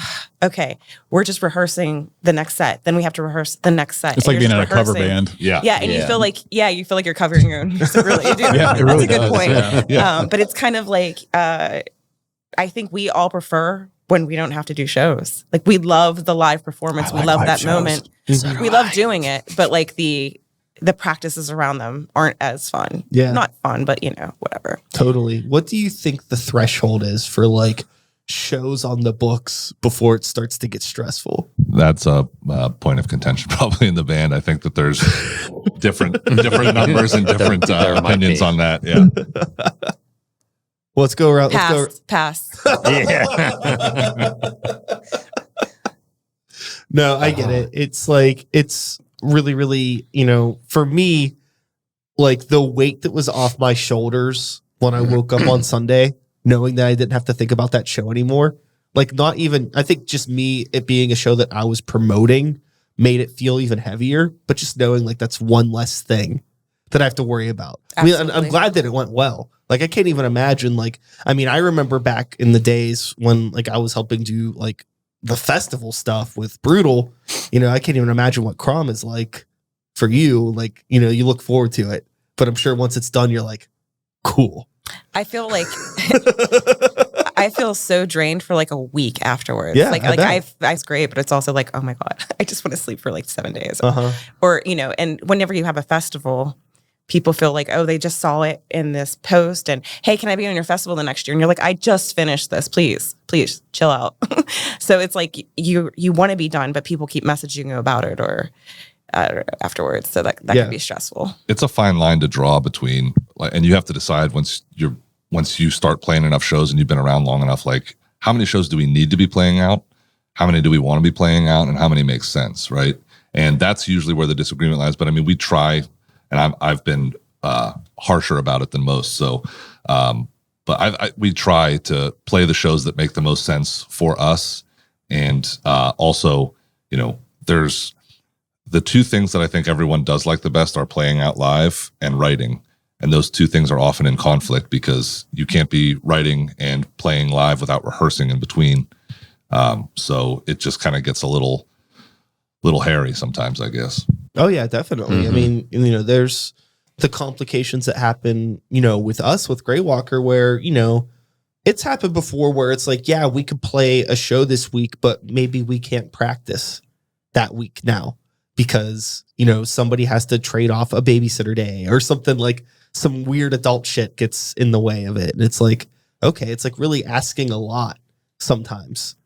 okay, we're just rehearsing the next set. Then we have to rehearse the next set. It's and like you're being in just a cover rehearsing. band. yeah. Yeah, and you feel like you're covering your own music. Really, you do. Yeah, it That's a really good does, point. yeah. Yeah. But it's kind of like I think we all prefer when we don't have to do shows. Like we love the live performance. I We like love live that shows. moment. We love doing it, but like the practices around them aren't as fun. Yeah. Not fun, but whatever. Totally. What do you think the threshold is for like shows on the books before it starts to get stressful? That's a point of contention probably in the band. I think that there's different numbers and different There might opinions be. on that. Yeah. Well, let's go around. Let's go. Pass. No, I get it. It's like, it's really, really, for me, like the weight that was off my shoulders when I woke up on Sunday, knowing that I didn't have to think about that show anymore. Like not even, I think just me, it being a show that I was promoting made it feel even heavier, but just knowing like that's one less thing that I have to worry about. I mean, I'm Absolutely. glad that it went well. Like I can't even imagine I remember back in the days when like I was helping do like the festival stuff with Brutal, I can't even imagine what Crom is like for you. Like, you look forward to it, but I'm sure once it's done, you're like, cool. I feel like I feel so drained for like a week afterwards. Yeah, like I bet. it's great, but it's also like, oh my God, I just want to sleep for like 7 days. Uh-huh. Or, and whenever you have a festival, people feel like, oh, they just saw it in this post and, hey, can I be on your festival the next year? And you're like, I just finished this. Please chill out. So it's like you want to be done, but people keep messaging you about it or afterwards. So that can be stressful. It's a fine line to draw between, and you have to decide once you start playing enough shows and you've been around long enough, like how many shows do we need to be playing out? How many do we want to be playing out? And how many make sense, right? And that's usually where the disagreement lies. But I mean, we try, and I've been harsher about it than most. So, but we try to play the shows that make the most sense for us. And also, there's the two things that I think everyone does like the best are playing out live and writing. And those two things are often in conflict because you can't be writing and playing live without rehearsing in between. So it just kind of gets a little hairy sometimes, I guess. Oh yeah, definitely. Mm-hmm. I mean, there's the complications that happen, with us with Grey Walker, where, it's happened before where it's like, yeah, we could play a show this week, but maybe we can't practice that week now because, somebody has to trade off a babysitter day or something, like some weird adult shit gets in the way of it. And it's like, okay, it's like really asking a lot sometimes,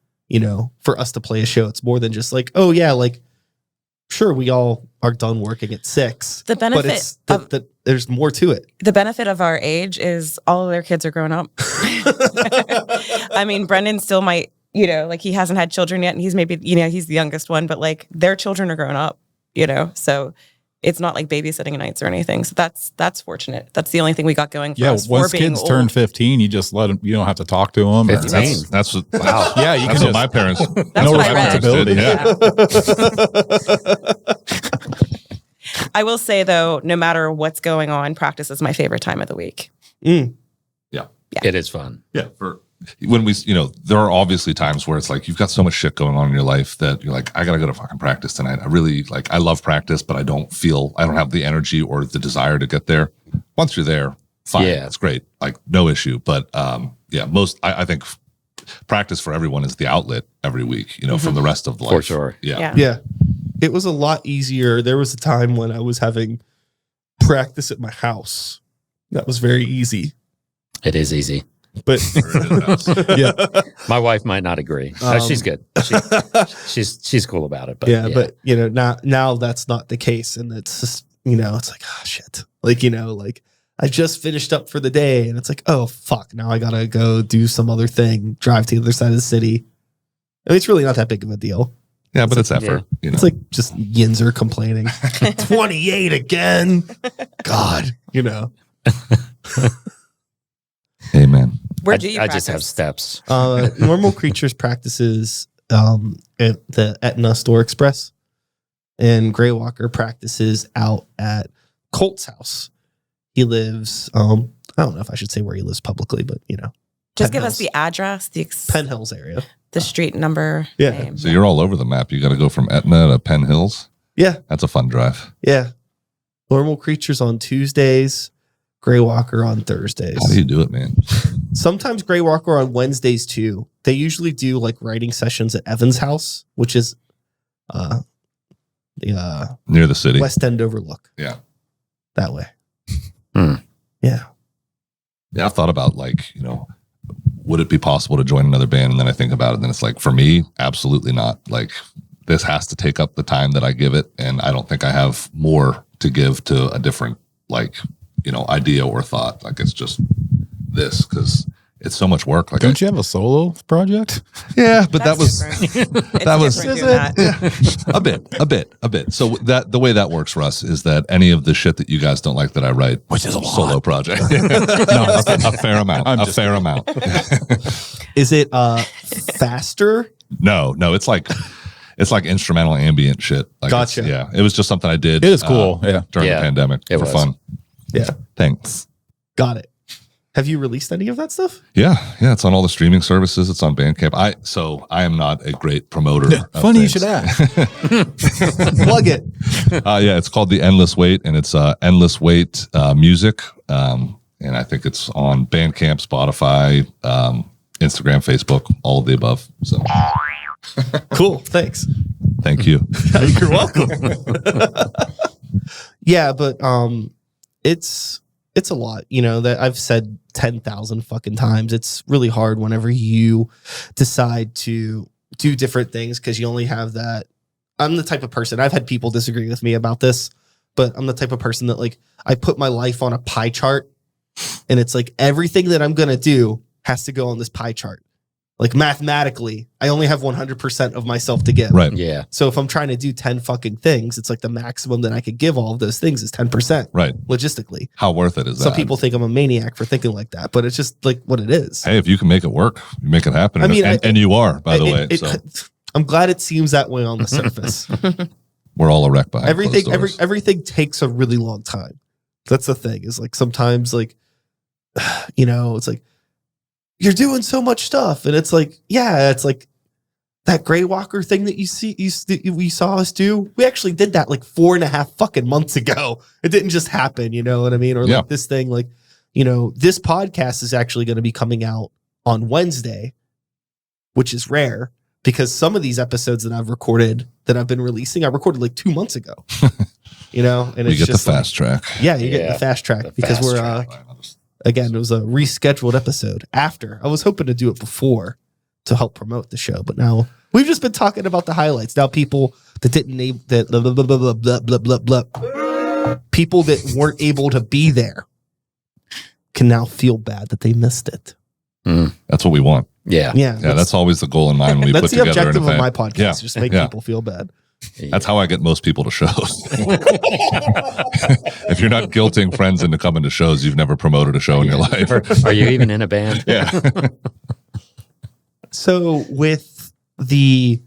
for us to play a show. It's more than just like, oh yeah, like, sure, we all are done working at 6. The benefit but it's there's more to it. The benefit of our age is all of their kids are grown up. I mean, Brendan still might, like he hasn't had children yet, and he's maybe, he's the youngest one, but like their children are grown up, so it's not like babysitting nights or anything. So that's fortunate. That's the only thing we got going for us. Once for being kids old. turn 15, you just let them. You don't have to talk to them. 15. That's what, Wow. Yeah, you that's can what my parents. That's no what I read. responsibility. Yeah. I will say though, no matter what's going on, practice is my favorite time of the week. Mm. It is fun. Yeah. When we, there are obviously times where it's like you've got so much shit going on in your life that you're like, I got to go to fucking practice tonight. I love practice, but I don't have the energy or the desire to get there. Once you're there, fine. Yeah. It's great. Like no issue. But I think practice for everyone is the outlet every week, from the rest of life. For sure. Yeah. Yeah. It was a lot easier. There was a time when I was having practice at my house. That was very easy. It is easy. But Yeah, My wife might not agree. She's good. She's cool about it. But but now that's not the case, and it's just it's like, oh shit, like like I just finished up for the day, and it's like, oh fuck, now I gotta go do some other thing, drive to the other side of the city. I mean, it's really not that big of a deal. Yeah, but it's effort. It's like just Yinzer complaining, 28 again. God, Amen. Where do you I practice? just have steps. Normal Creatures practices at the Etna Store Express, and Grey Walker practices out at Colt's house. He lives, I don't know if I should say where he lives publicly, but Just Penn give us Hills. the address, Penn Hills area. the street number. Yeah. Name. So you're all over the map. You got to go from Etna to Penn Hills. Yeah, That's a fun drive. yeah. Normal Creatures on Tuesdays, Grey Walker on Thursdays. How do you do it, man? Sometimes Grey Walker on Wednesdays too. They usually do like writing sessions at Evan's house, which is the Near the city. West End Overlook. Yeah. That way. Hmm. Yeah. Yeah, I've thought about would it be possible to join another band? And then I think about it, and then it's like, for me, absolutely not. Like, this has to take up the time that I give it, and I don't think I have more to give to a different, idea or thought. Like, it's just this, because it's so much work. Like, don't you have a solo project? Yeah, but That's that was different. It's that was different doing that. a bit. So that the way that works, Russ, is that any of the shit that you guys don't like that I write, Which is a lot. solo project, a fair amount, I'm a just fair amount. Is it faster? No, it's like instrumental ambient shit. Like, Gotcha. Yeah, it was just something I did. It is cool. Yeah. during Yeah, the pandemic it for was. fun. Yeah. Thanks. Got it. Have you released any of that stuff? Yeah, it's on all the streaming services. It's on Bandcamp. I am not a great promoter. of Funny you things. should ask. Plug it. It's called The Endless Wait, and it's Endless Wait music. And I think it's on Bandcamp, Spotify, Instagram, Facebook, all of the above. So Cool. Thanks. thank you. You're welcome. Yeah, but it's a lot, that I've said 10,000 fucking times. It's really hard whenever you decide to do different things because you only have that. I'm the type of person, I've had people disagree with me about this, but I'm the type of person that like I put my life on a pie chart, and it's like everything that I'm going to do has to go on this pie chart. Like mathematically, I only have 100% of myself to give. Right. Yeah. So if I'm trying to do 10 fucking things, it's like the maximum that I could give all of those things is 10%. Right. Logistically. How worth it is that? Some people think I'm a maniac for thinking like that, but it's just like what it is. Hey, if you can make it work, you make it happen. I mean, and you are, by the way. So I'm glad it seems that way on the surface. we're all a wreck behind closed doors. Everything takes a really long time. That's the thing, is like sometimes like, it's like, you're doing so much stuff. And it's like, yeah, it's like that Grey Walker thing that we saw us do. We actually did that like 4.5 fucking months ago. It didn't just happen, you know what I mean? Or like this thing, like, this podcast is actually going to be coming out on Wednesday, which is rare because some of these episodes that I've recorded that I've been releasing, I recorded like 2 months ago, and we it's get just the fast track. Yeah, you get the fast track because we're, again, it was a rescheduled episode after. I was hoping to do it before to help promote the show, but now we've just been talking about the highlights. Now people that didn't name that blah, blah, blah, blah, blah, blah, blah, blah, people that weren't able to be there can now feel bad that they missed it. That's what we want. Yeah. Yeah. That's always the goal in mind when we put that's the together objective an of event. my podcast. Just make people feel bad. That's how I get most people to shows. If you're not guilting friends into coming to shows, you've never promoted a show in your life. Are you even in a band? Yeah. So with the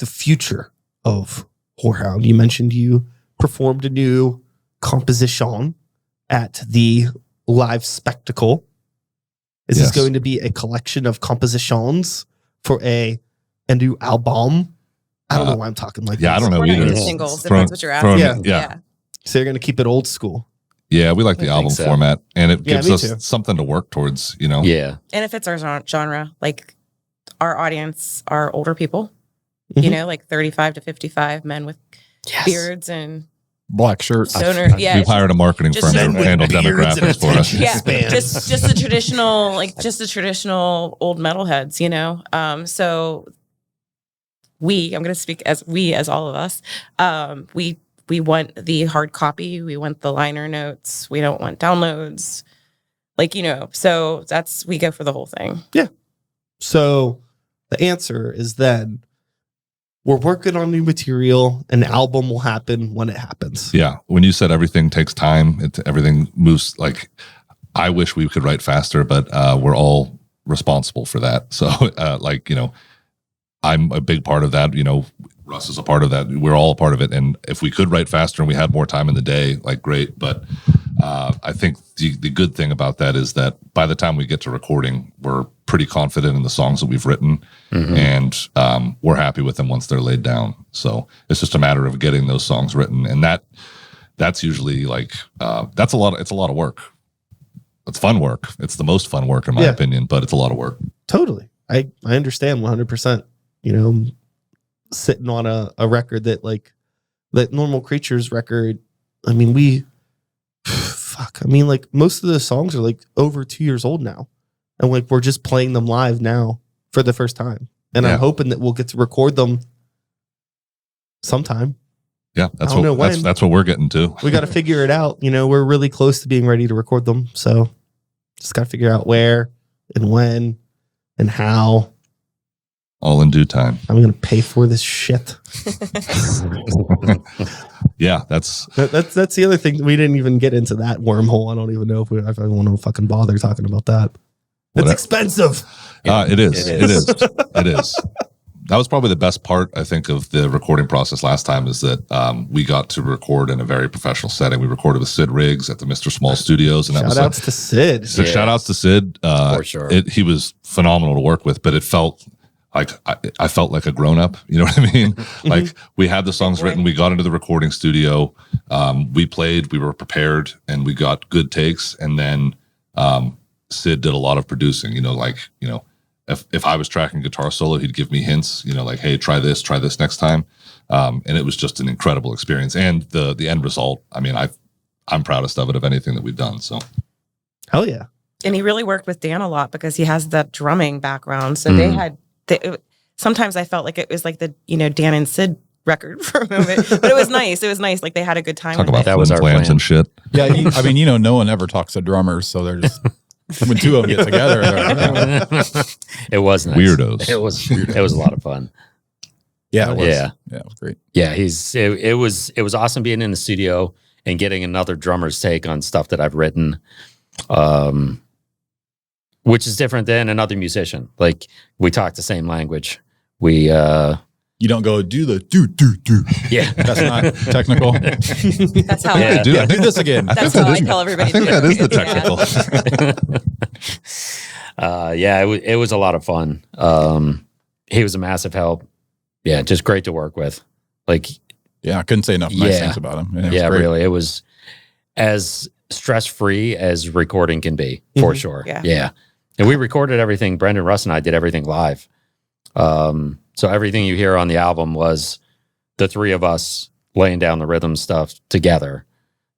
future of Horehound, you mentioned you performed a new composition at the live spectacle. Is this going to be a collection of compositions for a new album? I don't know why I'm talking like this. I don't know either. Singles, if that's what you're asking. Yeah. So you're going to keep it old school. Yeah, we like the album format, and it gives us something to work towards, Yeah. And it fits our genre. Like our audience are older people, like 35 to 55 men with beards and black shirts. Stoner. Yeah. We've hired a marketing firm to handle demographics for us. Yeah. just the traditional old metalheads, so I'm going to speak as all of us. We want the hard copy. We want the liner notes. We don't want downloads. So we go for the whole thing. Yeah. So the answer is then we're working on new material. An album will happen when it happens. Yeah. When you said everything takes time, everything moves. Like, I wish we could write faster, but we're all responsible for that. So I'm a big part of that. Russ is a part of that. We're all a part of it. And if we could write faster and we had more time in the day, like, great. But I think the good thing about that is that by the time we get to recording, we're pretty confident in the songs that we've written, and we're happy with them once they're laid down. So it's just a matter of getting those songs written. And that's usually like, it's a lot of work. It's fun work. It's the most fun work in my opinion, but it's a lot of work. Totally. I understand 100%. Sitting on a record that Normal Creatures record. I mean, most of the songs are like over 2 years old now. And we're just playing them live now for the first time. And I'm hoping that we'll get to record them sometime. Yeah, that's what we're getting to. We got to figure it out. We're really close to being ready to record them. So just got to figure out where and when and how. All in due time. I'm going to pay for this shit. Yeah, that's the other thing. We didn't even get into that wormhole. I don't even know if I want to fucking bother talking about that. It's expensive. It is. It is. That was probably the best part, I think, of the recording process last time, is that we got to record in a very professional setting. We recorded with Sid Riggs at the Mr. Small Studios, and shout outs to Sid. So shout outs to Sid. For sure. He was phenomenal to work with, but it felt like I felt like a grown up. You know what I mean? Like, we had the songs written, we got into the recording studio, we played, we were prepared, and we got good takes. And then Sid did a lot of producing. if I was tracking guitar solo, he'd give me hints, like, hey, try this next time. And it was just an incredible experience. And the end result, I mean, I'm proudest of it, of anything that we've done. So Hell yeah. And he really worked with Dan a lot because he has that drumming background. So they had, sometimes I felt like it was like the, Dan and Sid record for a moment, but it was nice. It was nice. Like they had a good time. Talk about that was our plans plan. and shit. Yeah, I mean, no one ever talks to drummers, so they're just when two of them get together, It was nice. Weirdos. It was a lot of fun. yeah, it was. Yeah. It was great. Yeah, it was awesome being in the studio and getting another drummer's take on stuff that I've written, which is different than another musician. Like we talk the same language. We You don't go do the do. yeah. That's not technical. That's how Yeah. Dude, I think Do this again. that's how I tell everybody. I think to that do is the it. technical. Yeah, it was a lot of fun. He was a massive help. Yeah, just great to work with. Like, Yeah, I couldn't say enough nice Yeah. things about him. And it was yeah, great. really, it was as stress-free as recording can be, for sure. Yeah. And we recorded everything. Brendan, Russ, and I did everything live. So everything you hear on the album was the three of us laying down the rhythm stuff together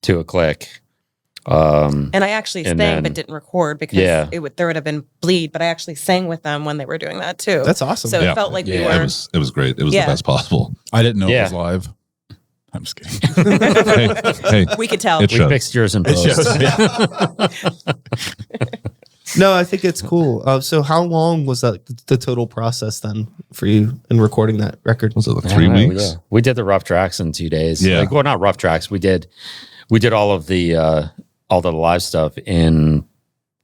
to a click. And I actually And sang then- but didn't record because Yeah. there would have been bleed, but I actually sang with them when they were doing that too. That's awesome. So Yeah. it felt like we Yeah. were. It was great. It was Yeah. the best possible. I didn't know Yeah. it was live. I'm just kidding. Hey, We could tell. It We shows. fixed yours in It post. shows. No, I think it's cool. So how long was that the total process then for you in recording that record? Was it like 3 weeks? Yeah. We did the rough tracks in 2 days. Yeah. Well, not rough tracks. We did all of the live stuff in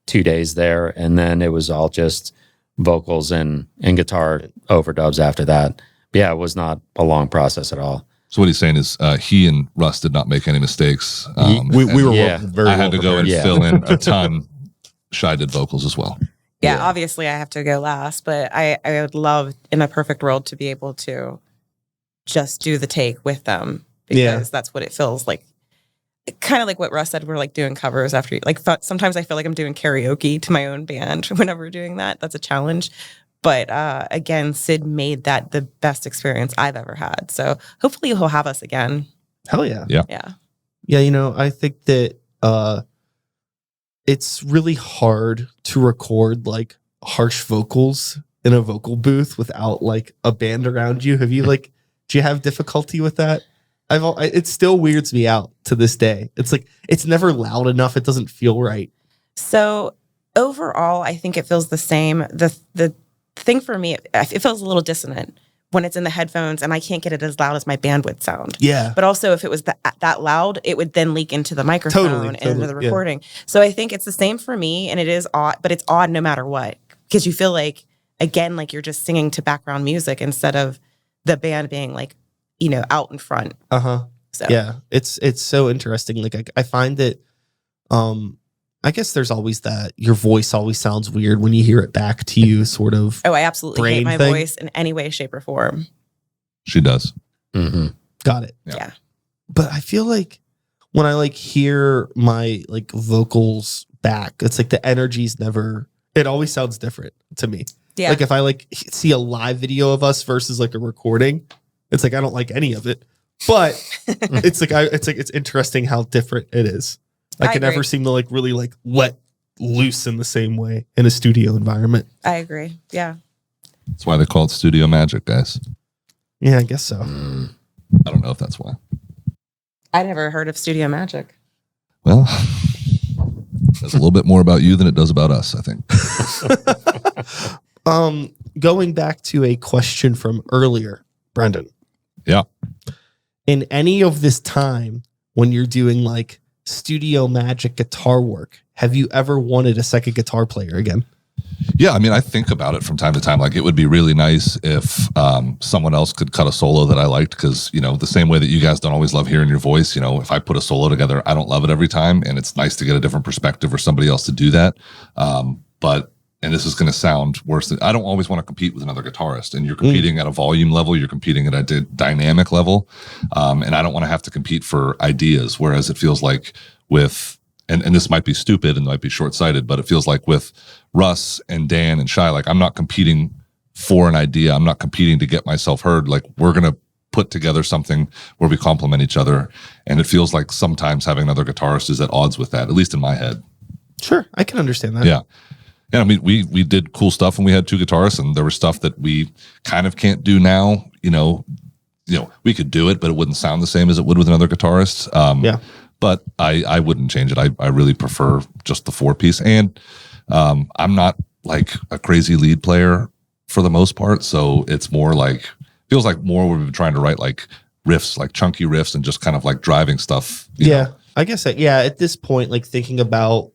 2 days there, and then it was all just vocals and guitar overdubs after that. But yeah, it was not a long process at all. So what he's saying is he and Russ did not make any mistakes. We were Yeah. very I had well to go and Yeah. fill in a ton. Shy did vocals as well. Yeah, Yeah. obviously I have to go last, but I would love in a perfect world to be able to just do the take with them because Yeah. that's what it feels like. Kind of like what Russ said, we're like doing covers after, like sometimes I feel like I'm doing karaoke to my own band whenever we're doing that. That's a challenge. But again, Sid made that the best experience I've ever had. So hopefully he'll have us again. Hell yeah. Yeah. Yeah. Yeah, I think that it's really hard to record like harsh vocals in a vocal booth without like a band around you. Have you like, do you have difficulty with that? It still weirds me out to this day. It's like, it's never loud enough. It doesn't feel right. So overall, I think it feels the same. The thing for me, it feels a little dissonant when it's in the headphones and I can't get it as loud as my band would sound. Yeah. But also if it was that loud, it would then leak into the microphone and into the yeah. recording. So I think it's the same for me and it is odd, but it's odd no matter what. Because you feel like, again, like you're just singing to background music instead of the band being like, out in front. Uh-huh. So Yeah. It's so interesting. Like I find that I guess there's always that your voice always sounds weird when you hear it back to you, sort of. Oh, I absolutely hate brain my thing. voice in any way, shape, or form. She does. Mm-hmm. Got it. Yeah. But I feel like when I like hear my like vocals back, it's like the energy's never, it always sounds different to me. Yeah. Like if I like see a live video of us versus like a recording, it's like I don't like any of it. But it's interesting how different it is. I can never agree. seem to like really like let loose in the same way in a studio environment. I agree. Yeah. That's why they call it studio magic, guys. Yeah, I guess so. I don't know if that's why. I never heard of Studio Magic. Well, there's a little bit more about you than it does about us, I think. Going back to a question from earlier, Brendan. Yeah. In any of this time when you're doing like studio magic guitar work, have you ever wanted a second guitar player again? Yeah, I mean, I think about it from time to time. Like, it would be really nice if someone else could cut a solo that I liked, because, the same way that you guys don't always love hearing your voice, if I put a solo together, I don't love it every time, and it's nice to get a different perspective or somebody else to do that. And this is going to sound worse than, I don't always want to compete with another guitarist, and you're competing at a volume level, you're competing at a dynamic level, and I don't want to have to compete for ideas, whereas it feels like with and this might be stupid and might be short-sighted, but it feels like with Russ and Dan and Shai, like I'm not competing for an idea. I'm not competing to get myself heard. Like we're going to put together something where we complement each other. And it feels like sometimes having another guitarist is at odds with that, at least in my head. Sure. I can understand that. Yeah. And I mean, we did cool stuff when we had two guitarists, and there was stuff that we kind of can't do now. You know, we could do it, but it wouldn't sound the same as it would with another guitarist. Yeah. But I wouldn't change it. I really prefer just the 4-piece. And I'm not like a crazy lead player for the most part. So it's more like, feels like more we've been trying to write like riffs, like chunky riffs and just kind of like driving stuff. You know? I guess at this point, like thinking about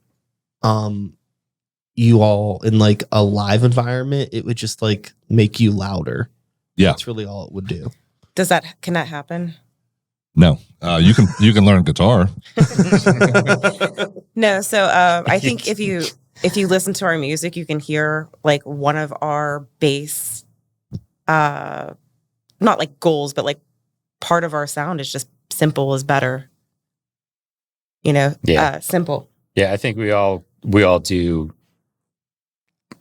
you all in like a live environment, it would just like make you louder. Yeah. That's really all it would do. Can that happen? No, you can learn guitar. No. So I think if you listen to our music, you can hear like one of our bass, not like goals, but like part of our sound is just simple is better. Simple. Yeah, I think we all do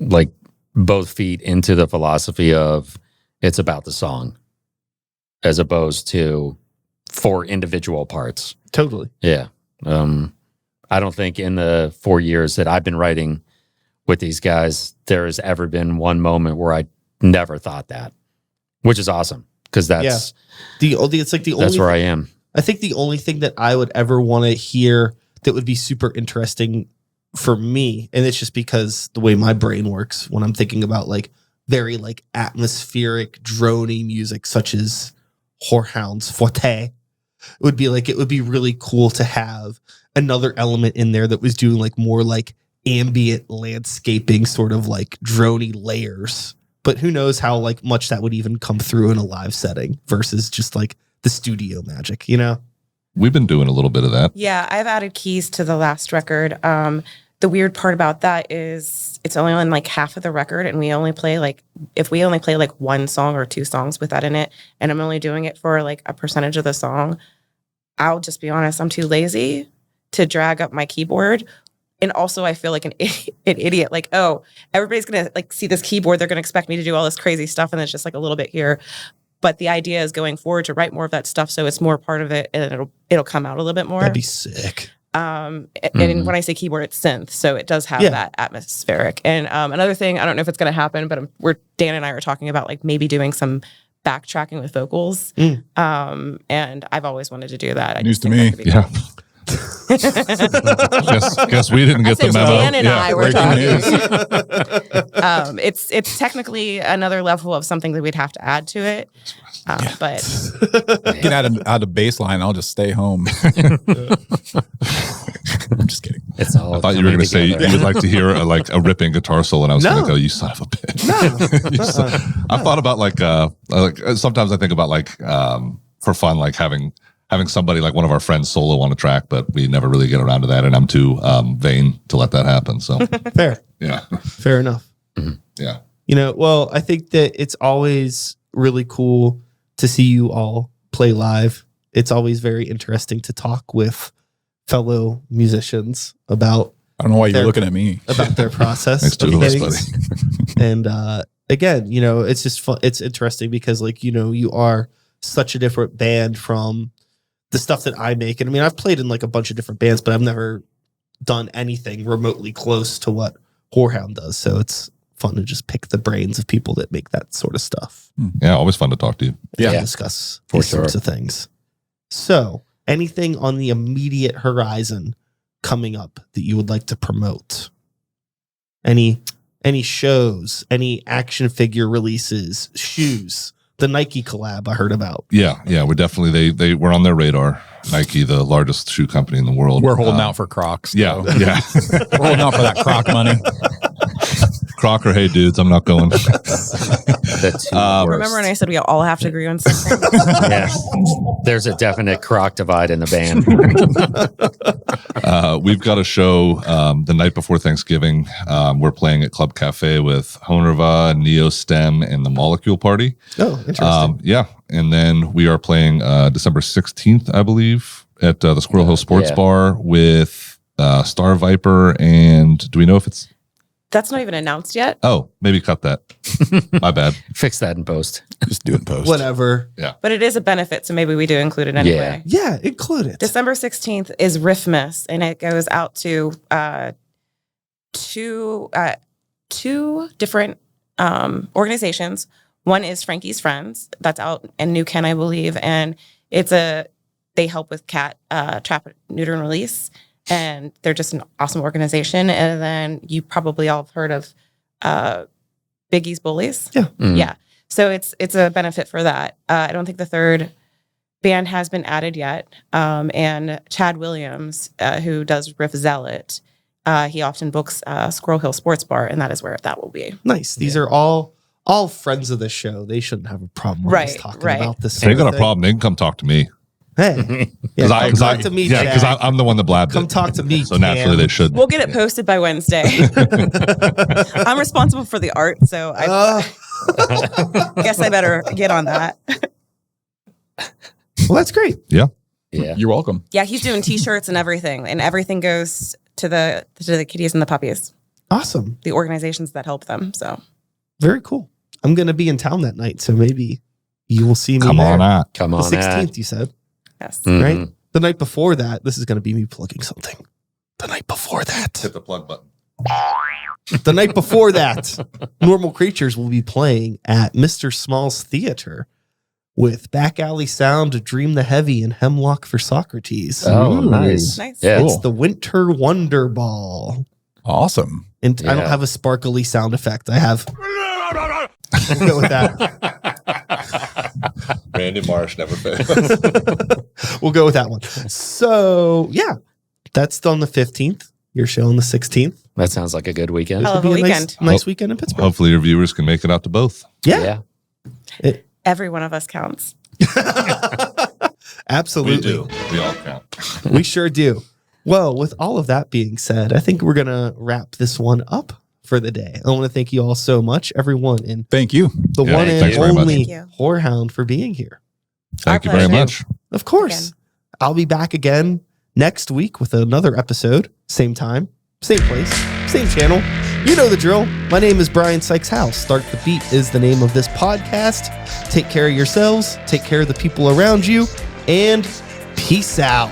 like both feet into the philosophy of it's about the song as opposed to 4 individual parts. Totally. Yeah. I don't think in the 4 years that I've been writing with these guys, there has ever been one moment where I never thought that, which is awesome because that's that's where I am. I think the only thing that I would ever want to hear that would be super interesting for me, and it's just because the way my brain works when I'm thinking about like very like atmospheric drony music such as Horehound's Forte, it would be really cool to have another element in there that was doing like more like ambient landscaping sort of like drony layers. But who knows how like much that would even come through in a live setting versus just like the studio magic, We've been doing a little bit of that. Yeah, I've added keys to the last record. The weird part about that is it's only on like half of the record, and we only play like one song or 2 songs with that in it, and I'm only doing it for like a percentage of the song. I'll just be honest, I'm too lazy to drag up my keyboard. And also I feel like an idiot, like, oh, everybody's going to like see this keyboard. They're going to expect me to do all this crazy stuff. And it's just like a little bit here. But the idea is going forward to write more of that stuff. So it's more part of it and it'll come out a little bit more. That'd be sick. And when I say keyboard, it's synth. So it does have that atmospheric. And another thing, I don't know if it's going to happen, but Dan and I are talking about like maybe doing some backtracking with vocals. And I've always wanted to do that. News to me. Yeah. guess we didn't get the memo. Dan and I were talking. News. It's technically another level of something that we'd have to add to it. But You can add a bass line. I'll just stay home. I'm just kidding. It's all. I thought you were going to say you would like to hear a ripping guitar solo, and I was going to go, "You son of a bitch!" No. I've thought about like sometimes I think about like for fun, like having somebody like one of our friends solo on a track, but we never really get around to that, and I'm too vain to let that happen. So Fair. yeah, Fair enough. yeah. Well, I think that it's always really cool to see you all play live. It's always very interesting to talk with fellow musicians about. I don't know why you're looking at me. About their process. Thanks to us, buddy. And again, it's just fun. It's interesting because you are such a different band from the stuff that I make. And I mean, I've played in like a bunch of different bands, but I've never done anything remotely close to what Horehound does. So it's fun to just pick the brains of people that make that sort of stuff. Yeah, always fun to talk to you. And discuss these sorts of things. So anything on the immediate horizon coming up that you would like to promote? Any shows, any action figure releases, shoes, the Nike collab I heard about. Yeah, we're definitely they were on their radar. Nike, the largest shoe company in the world. We're holding out for Crocs. Yeah. We're holding out for that Croc money. Croc or hey dudes, I'm not going. Remember when I said we all have to agree on something? Yeah. There's a definite Croc divide in the band. We've got a show the night before Thanksgiving. We're playing at Club Cafe with Honerva, Neo Stem, and the Molecule Party. Oh, interesting. Yeah. And then we are playing December 16th, I believe, at the Squirrel Hill Sports Bar with Star Viper, and do we know if it's? That's not even announced yet. Oh, maybe cut that. My bad. Fix that in post. Just do it in post. Whatever. But it is a benefit, so maybe we do include it anyway. Yeah, include it. December 16th is Riffmas, and it goes out to two different organizations. One is Frankie's Friends, that's out in New Kent, I believe, and they help with cat trap, neuter, and release, and they're just an awesome organization. And then you probably all have heard of Biggie's Bullies. Yeah. Mm. Yeah. So it's a benefit for that. I don't think the third band has been added yet. And Chad Williams, who does Riff Zealot, he often books Squirrel Hill Sports Bar, and that is where that will be. Nice. These are all friends of the show. They shouldn't have a problem with us talking about this. If they got a problem, they can come talk to me. Hey, yeah, come talk to me, Yeah, because Chad. I'm the one that blabbed Come it. talk to me, So naturally, they should. We'll get it posted by Wednesday. I'm responsible for the art, so I guess I better get on that. Well, that's great. Yeah. You're welcome. Yeah, he's doing T-shirts and everything goes to the kitties and the puppies, Awesome. the organizations that help them. So Very cool. I'm going to be in town that night, so maybe you will see me Come there. on out. Come The on. 16th, you said, yes, right? The night before that, this is going to be me plugging something. The night before that. Hit the plug button. The night before that, Normal Creatures will be playing at Mr. Small's Theater with Back Alley Sound, Dream the Heavy, and Hemlock for Socrates. Oh, Ooh. nice. nice. Yeah. It's Cool. the Winter Wonder Ball. Awesome. And I don't Yeah. have a sparkly sound effect. I have. We'll go with that. Randy Marsh never fails. We'll go with that one. So, yeah, that's on the 15th. Your show on the 16th. That sounds like a good weekend. Hell of a It'll be weekend. nice weekend in Pittsburgh. Hopefully, your viewers can make it out to both. Yeah, Every one of us counts. absolutely. We all count. We sure do. Well, with all of that being said, I think we're going to wrap this one up for the day. I want to thank you all so much, everyone, and Thank you. the Yeah, one thanks and very much. only Thank you. Horehound for being here. Thank you Our very pleasure. much. Of course. Again. I'll be back again next week with another episode. Same time, same place, same channel. You know the drill. My name is Brian Sykes House. Start the Beat is the name of this podcast. Take care of yourselves, take care of the people around you, and peace out.